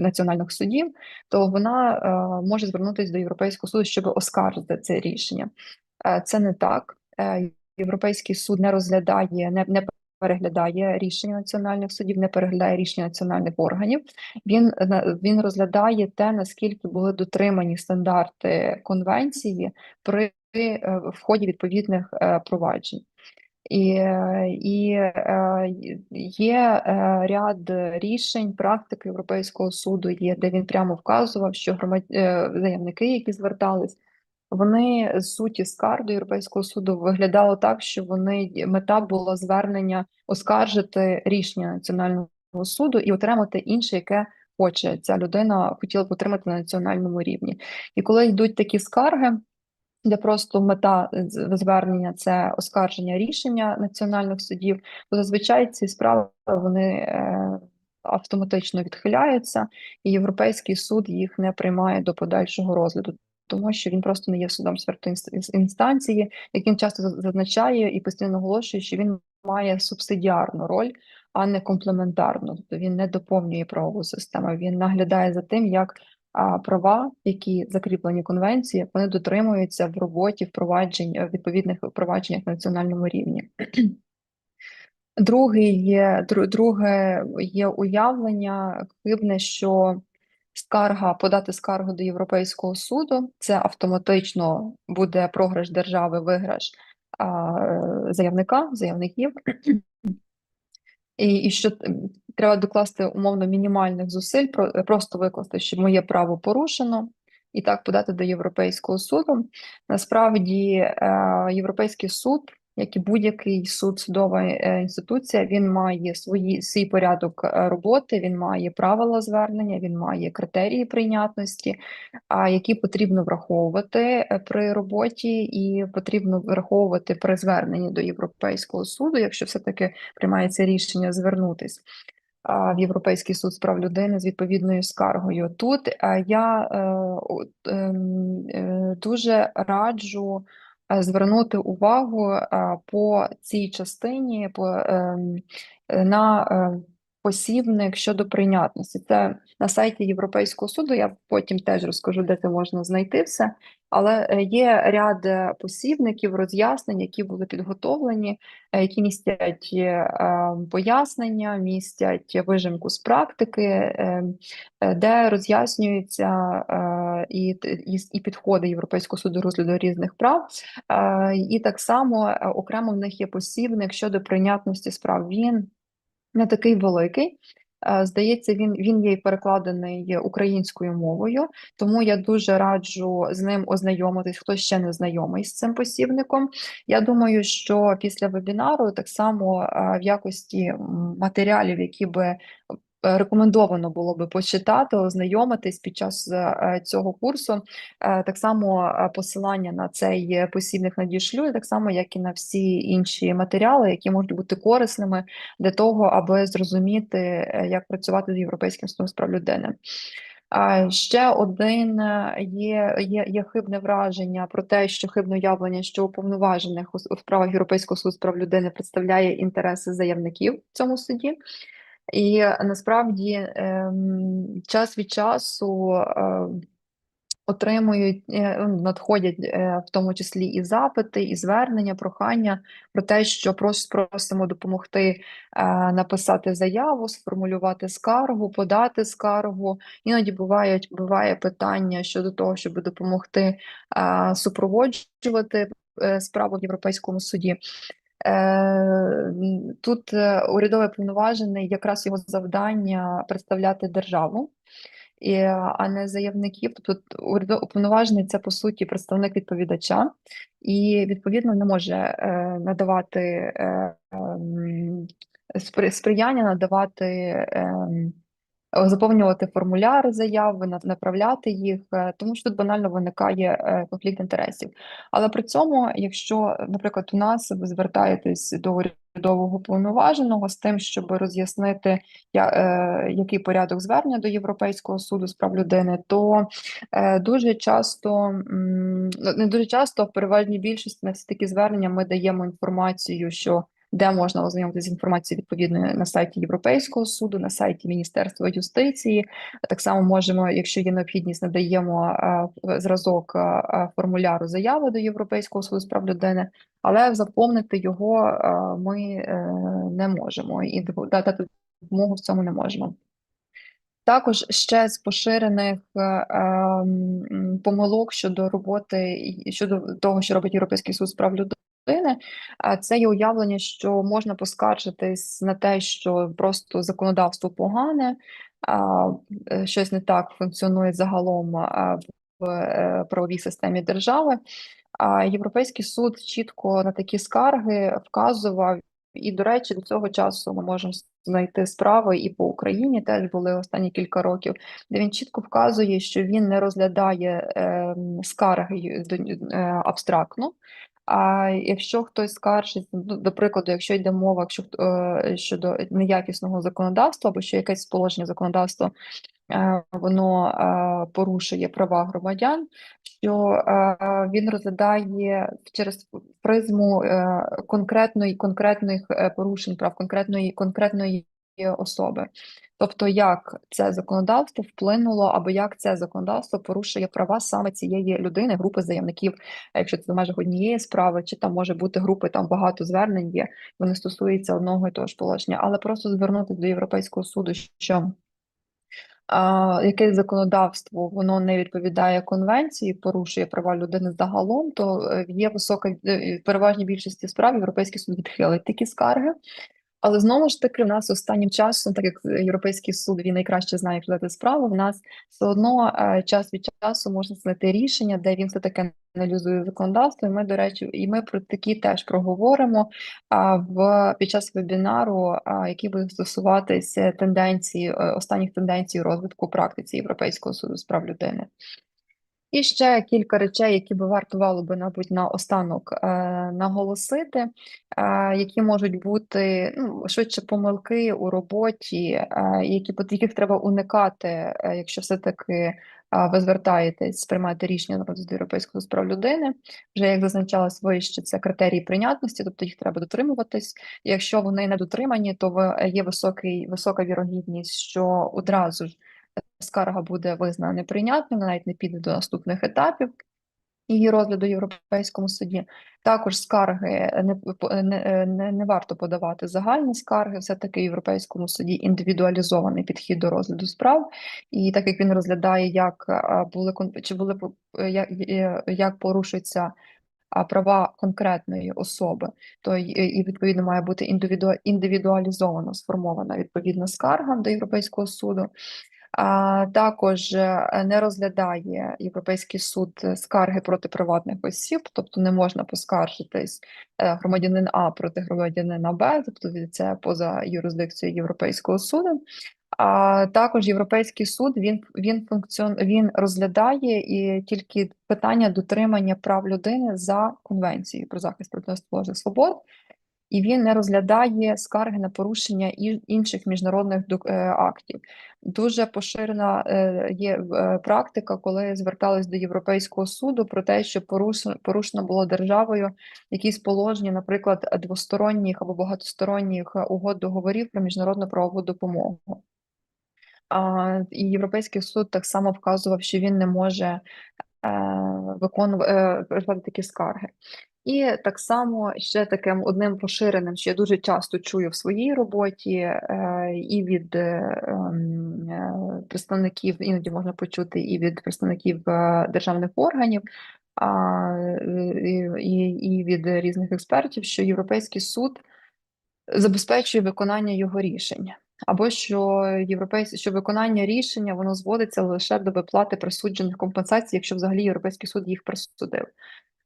національних судів, то вона може звернутися до Європейського суду, щоб оскаржити це рішення. Це не так. Європейський суд не розглядає, не переглядає рішення національних судів, не переглядає рішення національних органів. Він розглядає те, наскільки були дотримані стандарти конвенції при в ході відповідних проваджень. І є ряд рішень, практики Європейського суду є, де він прямо вказував, що заявники, які звертались, вони з суті скарг до Європейського суду виглядало так, що мета була звернення оскаржити рішення Національного суду і отримати інше, яке хоче ця людина хотіла б отримати на національному рівні. І коли йдуть такі скарги, де просто мета звернення це оскарження рішення національних судів, то зазвичай ці справи вони автоматично відхиляються, і Європейський суд їх не приймає до подальшого розгляду, тому що він просто не є судом четвертої інстанції, яким часто зазначає і постійно наголошує, що він має субсидіарну роль, а не комплементарну. Тобто він не доповнює правову систему, він наглядає за тим, як права, які закріплені конвенції, вони дотримуються в роботі відповідних впровадженнях на національному рівні. Друге є уявлення хибне, що подати скаргу до Європейського суду це автоматично буде програш держави, виграш заявників. І що треба докласти умовно мінімальних зусиль, просто викласти, що моє право порушено, і так подати до Європейського суду. Насправді, Європейський суд, як і будь-який суд, судова інституція, він має свій порядок роботи, він має правила звернення, він має критерії прийнятності, які потрібно враховувати при роботі, і потрібно враховувати при зверненні до Європейського суду, якщо все-таки приймається рішення звернутись в Європейський суд з прав людини з відповідною скаргою. Тут я дуже раджу звернути увагу по цій частині на посібник щодо прийнятності. Це на сайті Європейського суду, я потім теж розкажу, де це можна знайти все, але є ряд посібників, роз'яснень, які були підготовлені, які містять пояснення, містять вижимку з практики, де роз'яснюються і підходи Європейського суду розгляду різних прав, і так само окремо в них є посібник щодо прийнятності справ. Він не такий великий. Здається, він є перекладений українською мовою, тому я дуже раджу з ним ознайомитись, хто ще не знайомий з цим посібником. Я думаю, що після вебінару так само в якості матеріалів, які би рекомендовано було би почитати, ознайомитись під час цього курсу. Так само посилання на цей посібник надішлю, так само, як і на всі інші матеріали, які можуть бути корисними для того, аби зрозуміти, як працювати з Європейським судом з прав людини. Ще один є хибне враження про те, що хибне уявлення, що уповноважених у справах Європейського суду з прав людини представляє інтереси заявників в цьому суді. І насправді час від часу отримують, надходять в тому числі і запити, і звернення, прохання про те, що просимо допомогти написати заяву, сформулювати скаргу, подати скаргу. Іноді буває питання щодо того, щоб допомогти супроводжувати справу в Європейському суді. Тут урядовий повноважений, якраз його завдання представляти державу, а не заявників. Тобто уповноважений це по суті представник відповідача, і відповідно не може надавати сприяння, надавати заповнювати формуляри заяви, направляти їх, тому що тут банально виникає конфлікт інтересів. Але при цьому, якщо, наприклад, у нас ви звертаєтесь до урядового повноваженого з тим, щоб роз'яснити, який порядок звернення до Європейського суду з прав людини, то дуже часто, не дуже часто, а в переважній більшості на всі такі звернення ми даємо інформацію, що де можна ознайомитися з інформацією відповідною на сайті Європейського суду, на сайті Міністерства юстиції. Так само можемо, якщо є необхідність, надаємо зразок формуляру заяви до Європейського суду з прав людини, але заповнити його ми не можемо і дати допомогу в цьому не можемо. Також ще з поширених помилок щодо роботи, щодо того, що робить Європейський суд з прав людини, це є уявлення, що можна поскаржитись на те, що просто законодавство погане, щось не так функціонує загалом в правовій системі держави. А Європейський суд чітко на такі скарги вказував. І, до речі, до цього часу ми можемо знайти справи і по Україні, теж були останні кілька років, де він чітко вказує, що він не розглядає скарги абстрактно. А якщо хтось скаржить, до прикладу, якщо йде мова, щодо неякісного законодавства, або що якесь положення законодавства воно порушує права громадян, що він розглядає через призму конкретних порушень прав конкретної особи. Тобто, як це законодавство вплинуло, або як це законодавство порушує права саме цієї людини, групи заявників, якщо це в межах однієї справи, чи там може бути групи, там багато звернень є, вони стосуються одного і того ж положення, але просто звернутися до Європейського суду, що якесь законодавство воно не відповідає конвенції, порушує права людини загалом, то є висока в переважній більшості справ Європейський суд відхилить такі скарги. Але знову ж таки, в нас останнім часом, так як Європейський суд він найкраще знає, як подати справу, в нас все одно час від часу можна знайти рішення, де він все таки аналізує законодавство. І ми, до речі, ми про такі теж проговоримо під час вебінару, який буде стосуватися останніх тенденцій розвитку практиці Європейського суду з прав людини. І ще кілька речей, які би вартувало би, мабуть, наостанок наголосити, які можуть бути швидше помилки у роботі, яких треба уникати, якщо все-таки ви звертаєтесь, приймаєте рішення на розгляд Європейського суду з прав людини. Вже як зазначалось вище, це критерії прийнятності, тобто їх треба дотримуватись. Якщо вони не дотримані, то є висока вірогідність, що одразу ж скарга буде визнана неприйнятною, навіть не піде до наступних етапів її розгляду в Європейському суді. Також скарги не варто подавати загальні скарги, все-таки в Європейському суді індивідуалізований підхід до розгляду справ, і так як він розглядає, як порушуються права конкретної особи, то і відповідно має бути індивідуалізовано сформована відповідна скарга до Європейського суду. Також не розглядає Європейський суд скарги проти приватних осіб, тобто не можна поскаржитись громадянин А проти громадянина Б, тобто це поза юрисдикцією Європейського суду. А також Європейський суд він розглядає і тільки питання дотримання прав людини за конвенцією про захист протиположних свобод. і він не розглядає скарги на порушення інших міжнародних актів. Дуже поширена є практика, коли звертались до Європейського суду про те, що порушено було державою якісь положення, наприклад, двосторонніх або багатосторонніх угод договорів про міжнародну правову допомогу. І Європейський суд так само вказував, що він не може розглядати такі скарги. І так само ще таким одним поширеним, що я дуже часто чую в своїй роботі, і від представників, іноді можна почути і від представників державних органів, і від різних експертів, що Європейський суд забезпечує виконання його рішень. Або що виконання рішення воно зводиться лише до виплати присуджених компенсацій, якщо взагалі Європейський суд їх присудив.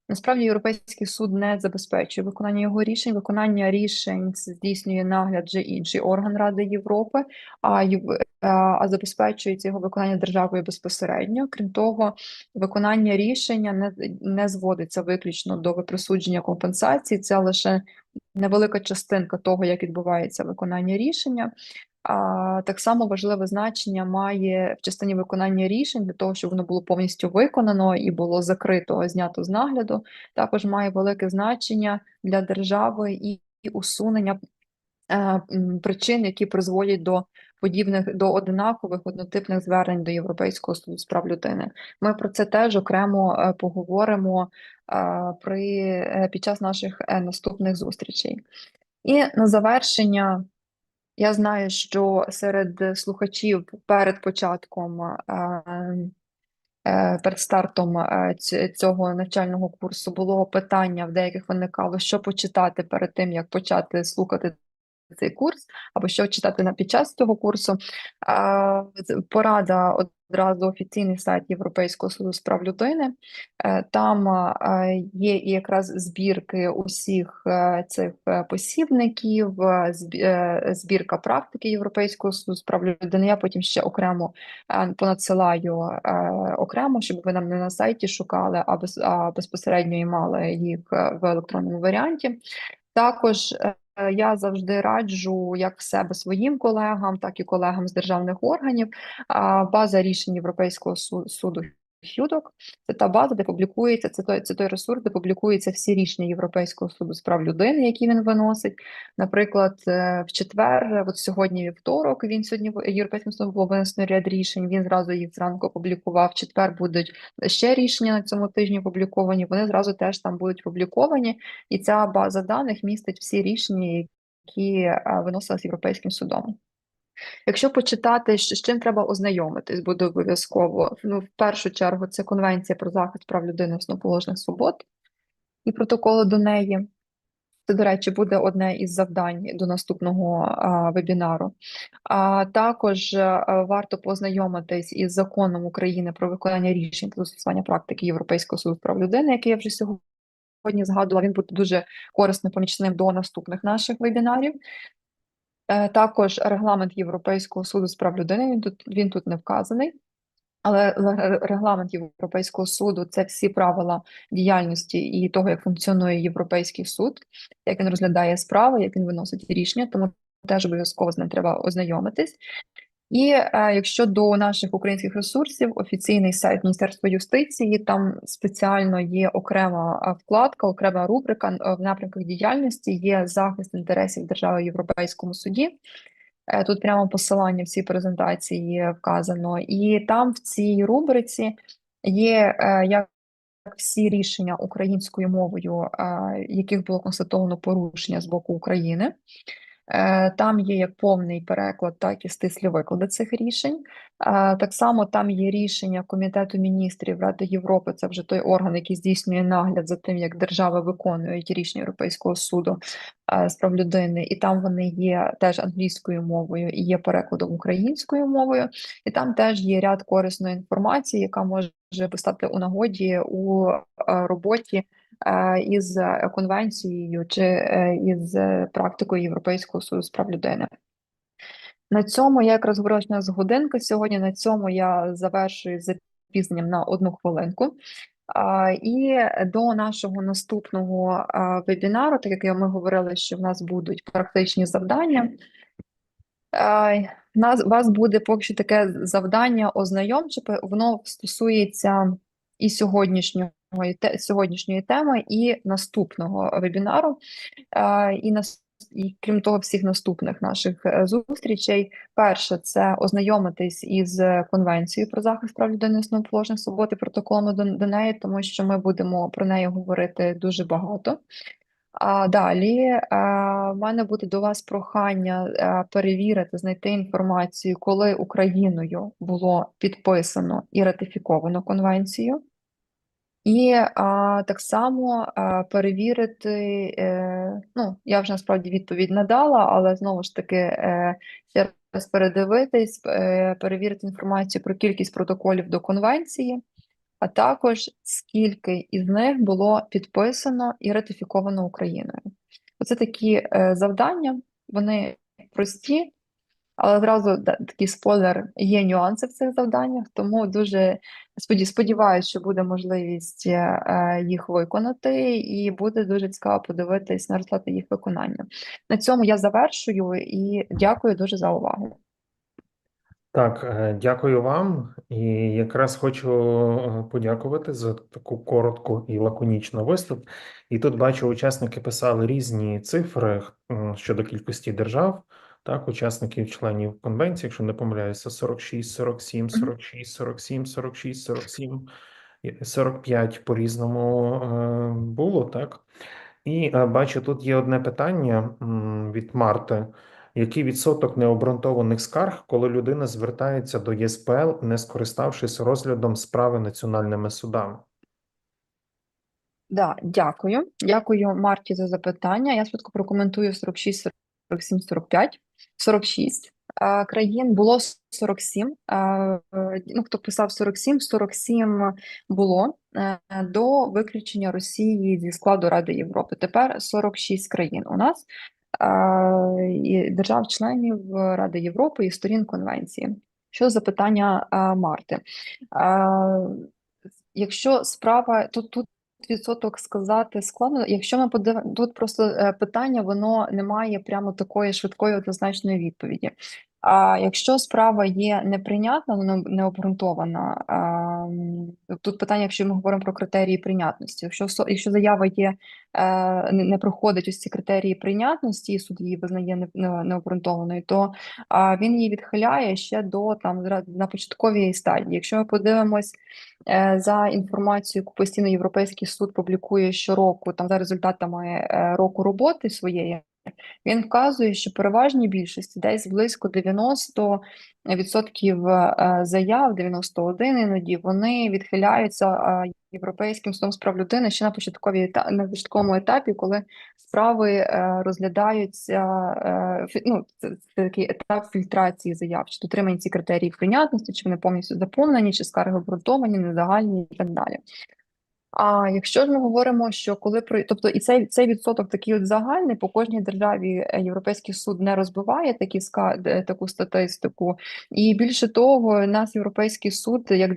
Насправді Європейський суд не забезпечує виконання його рішень. Виконання рішень здійснює нагляд вже інший орган Ради Європи, а забезпечується його виконання державою безпосередньо. Крім того, виконання рішення не зводиться виключно до присудження компенсацій. Це лише невелика частинка того, як відбувається виконання рішення. Так само важливе значення має в частині виконання рішень для того, щоб воно було повністю виконано і було закрито, знято з нагляду. Також має велике значення для держави і усунення причин, які призводять до однакових однотипних звернень до Європейського суду з прав людини. Ми про це теж окремо поговоримо під час наших наступних зустрічей. І на завершення. Я знаю, що серед слухачів перед початком, перед стартом цього навчального курсу було питання, в деяких виникало, що почитати перед тим, як почати слухати цей курс, або що читати під час цього курсу. Порада одразу офіційний сайт Європейського суду з прав людини. Там є і якраз збірки усіх цих посібників, збірка практики Європейського суду з прав людини. Я потім ще окремо понадсилаю окремо, щоб ви нам не на сайті шукали, а безпосередньо і мали їх в електронному варіанті. Також я завжди раджу як себе своїм колегам, так і колегам з державних органів. База рішень Європейського суду ХЮДОК – це та база, де публікується, це той ресурс, де публікуються всі рішення Європейського суду з прав людини, які він виносить. Наприклад, в четвер, от сьогодні вівторок, Європейським судом було винесено ряд рішень, він зразу їх зранку опублікував. В четвер будуть ще рішення на цьому тижні опубліковані, вони зразу теж там будуть публіковані. І ця база даних містить всі рішення, які виносилися Європейським судом. Якщо почитати, з чим треба ознайомитись, буде обов'язково. В першу чергу це Конвенція про захист прав людини, основоположних свобод і протоколи до неї. Це, до речі, буде одне із завдань до наступного вебінару. Також варто познайомитись із законом України про виконання рішень та застосування практики Європейського суду з прав людини, який я вже сьогодні згадувала. Він буде дуже корисним помічним до наступних наших вебінарів. Також регламент Європейського суду з прав людини, він тут не вказаний, але регламент Європейського суду – це всі правила діяльності і того, як функціонує Європейський суд, як він розглядає справи, як він виносить рішення, тому теж обов'язково з ним треба ознайомитись. І якщо до наших українських ресурсів, офіційний сайт Міністерства юстиції, там спеціально є окрема вкладка, окрема рубрика в напрямках діяльності, є захист інтересів держави в Європейському суді. Тут прямо посилання в цій презентації вказано. І там в цій рубриці є як всі рішення українською мовою, яких було констатовано порушення з боку України. Там є як повний переклад, так і стислі виклади цих рішень. Так само там є рішення Комітету міністрів Ради Європи, це вже той орган, який здійснює нагляд за тим, як держави виконують рішення Європейського суду з прав людини, і там вони є теж англійською мовою і є перекладом українською мовою, і там теж є ряд корисної інформації, яка може постати у нагоді у роботі із конвенцією чи із практикою Європейського суду з прав людини. На цьому я якраз говорила, що у нас годинка сьогодні, на цьому я завершую з запізненням на 1 хвилинку. І до нашого наступного вебінару, так як ми говорили, що в нас будуть практичні завдання. У вас буде поки що таке завдання ознайомче, воно стосується і сьогоднішньої теми, і наступного вебінару, і крім того, всіх наступних наших зустрічей. Перше, це ознайомитись із Конвенцією про захист прав людини, основоположних свобод і протоколами до неї, тому що ми будемо про неї говорити дуже багато. А далі в мене буде до вас прохання перевірити, знайти інформацію, коли Україною було підписано і ратифіковано конвенцію, і так само перевірити, ну, я вже насправді відповідь надала, але знову ж таки ще раз передивитись, перевірити інформацію про кількість протоколів до конвенції, а також скільки із них було підписано і ратифіковано Україною. Оце такі завдання, вони прості, але одразу такий спойлер, є нюанси в цих завданнях, тому дуже сподіваюся, що буде можливість їх виконати, і буде дуже цікаво подивитись на результати їх виконання. На цьому я завершую і дякую дуже за увагу. Так, дякую вам. І якраз хочу подякувати за таку коротку і лаконічну виступ. І тут бачу, учасники писали різні цифри щодо кількості держав, так, учасників членів конвенції, якщо не помиляюся, 46, 47, 46, 47, 46, 47, 45 по-різному було, так? І бачу, тут є одне питання від Марти. Який відсоток необґрунтованих скарг, коли людина звертається до ЄСПЛ, не скориставшись розглядом справи національними судами? Да, дякую. Дякую Марті за запитання. Я швидко прокоментую 46, 47, 45, 46 країн. Було 47. Ну, хто писав 47, 47 було до виключення Росії зі складу Ради Європи. Тепер 46 країн у нас, держав-членів Ради Європи і сторін конвенції. Що за питання Марти? Якщо справа тут відсоток сказати складно, якщо ми подивимося, тут просто питання, воно не має прямо такої швидкої однозначної відповіді. А якщо справа є неприйнятна, вона необґрунтована, тут питання, якщо ми говоримо про критерії прийнятності, якщо заява є не проходить ось ці критерії прийнятності, і суд її визнає необґрунтованою, то він її відхиляє ще до там на початковій стадії. Якщо ми подивимось за інформацією, яку постійно Європейський суд публікує щороку, там за результатами року роботи своєї, він вказує, що переважній більшості, десь близько 90% заяв, 91 іноді, вони відхиляються Європейським судом з прав людини ще на початковому етапі, коли справи розглядаються, ну, це такий етап фільтрації заяв, чи дотримані ці критерії прийнятності, чи вони повністю заповнені, чи скарги обґрунтовані, незагальні і так далі. А якщо ж ми говоримо, що тобто і цей відсоток такий от загальний, по кожній державі Європейський суд не розбиває таку статистику, і більше того, нас Європейський суд як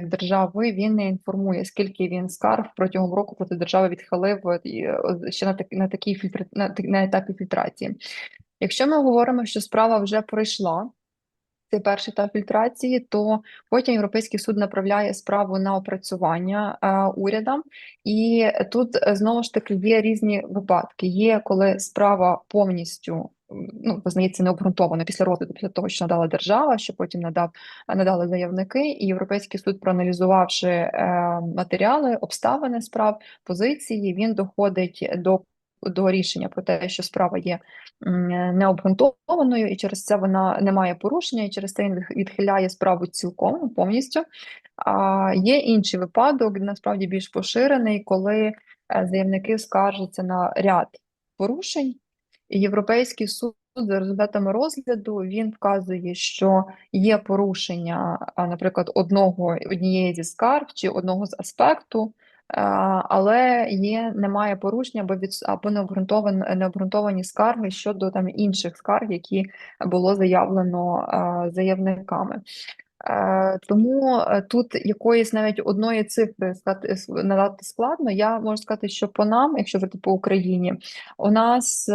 держави, він не інформує, скільки він скарг протягом року проти держави відхилив ще на етапі фільтрації. Якщо ми говоримо, що справа вже пройшла цей перший етап фільтрації, то потім Європейський суд направляє справу на опрацювання урядам. І тут знову ж таки є різні випадки. Є коли справа повністю визнається необґрунтовано після розгляду, після того, що надала держава, що потім надали заявники, і Європейський суд, проаналізувавши матеріали, обставини справ, позиції, він доходить до рішення про те, що справа є необґрунтованою, і через це вона не має порушення, і через це він відхиляє справу цілком повністю. А є інший випадок, насправді більш поширений, коли заявники скаржаться на ряд порушень, і Європейський суд за результатами розгляду він вказує, що є порушення, наприклад, однієї зі скарг чи одного з аспекту, але немає порушення або необґрунтовані скарги щодо там інших скарг, які було заявлено заявниками. Тому тут якоїсь навіть одної цифри надати складно. Я можу сказати, що по нам, якщо говорити по Україні, у нас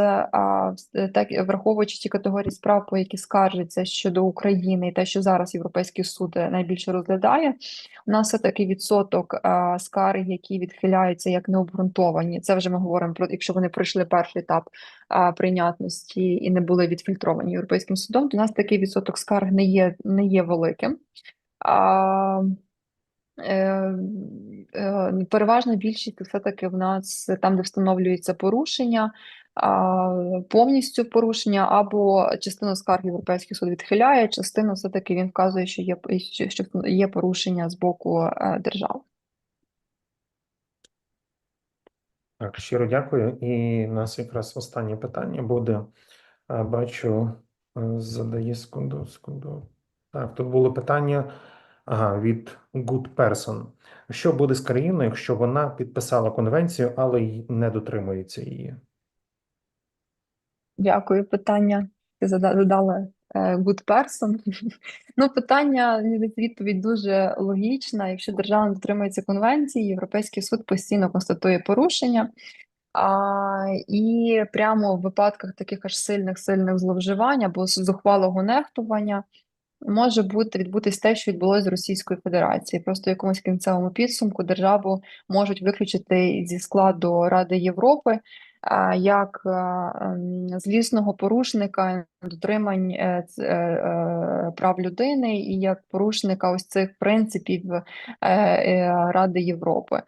так враховуючи ті категорії справ, по які скаржаться щодо України, і те, що зараз Європейський суд найбільше розглядає, у нас все такий відсоток скарг, які відхиляються як необґрунтовані. Це вже ми говоримо про якщо вони пройшли перший етап прийнятності і не були відфільтровані Європейським судом, то у нас такий відсоток скарг не є великим. А, е, Переважна більшість все-таки в нас там, де встановлюється порушення, повністю порушення, або частину скарг Європейський суд відхиляє, частину все-таки він вказує, що є порушення з боку держави. Так, щиро дякую. І у нас якраз останнє питання буде. Бачу, задає секунду. Так, тут було питання від Good Person. Що буде з країною, якщо вона підписала конвенцію, але й не дотримується її? Дякую, питання. Ти задала good person. Ну, питання, відповідь дуже логічна. Якщо держава не дотримується конвенції, Європейський суд постійно констатує порушення. І прямо в випадках таких аж сильних зловживань або зухвалого нехтування може відбутись те, що відбулося з Російською Федерацією. Просто в якомусь кінцевому підсумку державу можуть виключити зі складу Ради Європи як злісного порушника дотримань прав людини і як порушника ось цих принципів Ради Європи.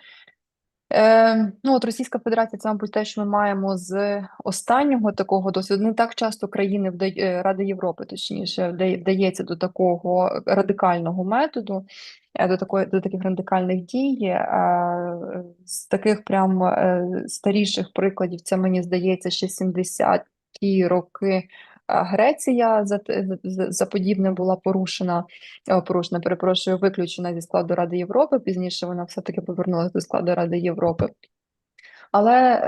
Ну, от Російська Федерація, це, мабуть, те, що ми маємо з останнього такого досвіду. Не так часто країни Ради Європи, точніше, вдається до такого радикального методу, до таких радикальних дій. З таких прям старіших прикладів, це мені здається, ще 70-ті роки. Греція за подібне була перепрошую, виключена зі складу Ради Європи. Пізніше вона все-таки повернулася до складу Ради Європи. Але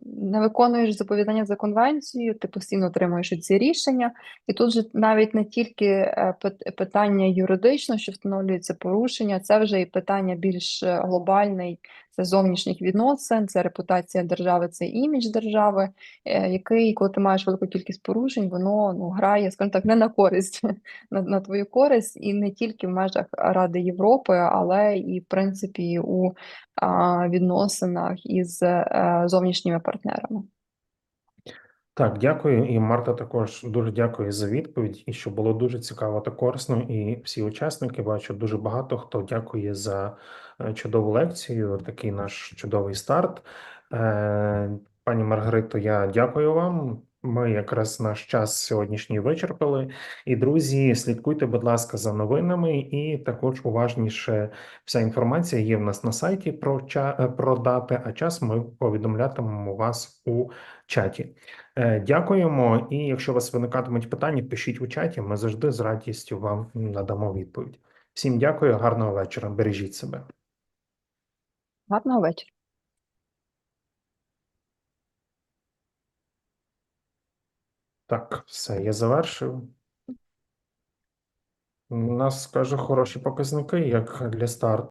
не виконуєш зобов'язання за конвенцією, ти постійно отримуєш ці рішення, і тут же навіть не тільки питання юридично, що встановлюється порушення, це вже і питання більш глобальне, це зовнішніх відносин, це репутація держави, це імідж держави, який, коли ти маєш велику кількість порушень, воно грає, скажімо так, не на користь, на твою користь, і не тільки в межах Ради Європи, але і в принципі у відносинах із зовнішніми партнерами. Так, дякую. І Марта також дуже дякую за відповідь, і що було дуже цікаво та корисно. І всі учасники, бачу, дуже багато хто дякує за чудову лекцію, такий наш чудовий старт. Пані Маргарито, я дякую вам. Ми якраз наш час сьогоднішній вичерпали. І, друзі, слідкуйте, будь ласка, за новинами, і також уважніше вся інформація є в нас на сайті про дати, а час ми повідомлятимемо вас у чаті. Дякуємо. І якщо у вас виникатимуть питання, пишіть у чаті. Ми завжди з радістю вам надамо відповідь. Всім дякую, гарного вечора. Бережіть себе. Гарного вечора. Так, все, я завершив. У нас, скажу, хороші показники, як для старту.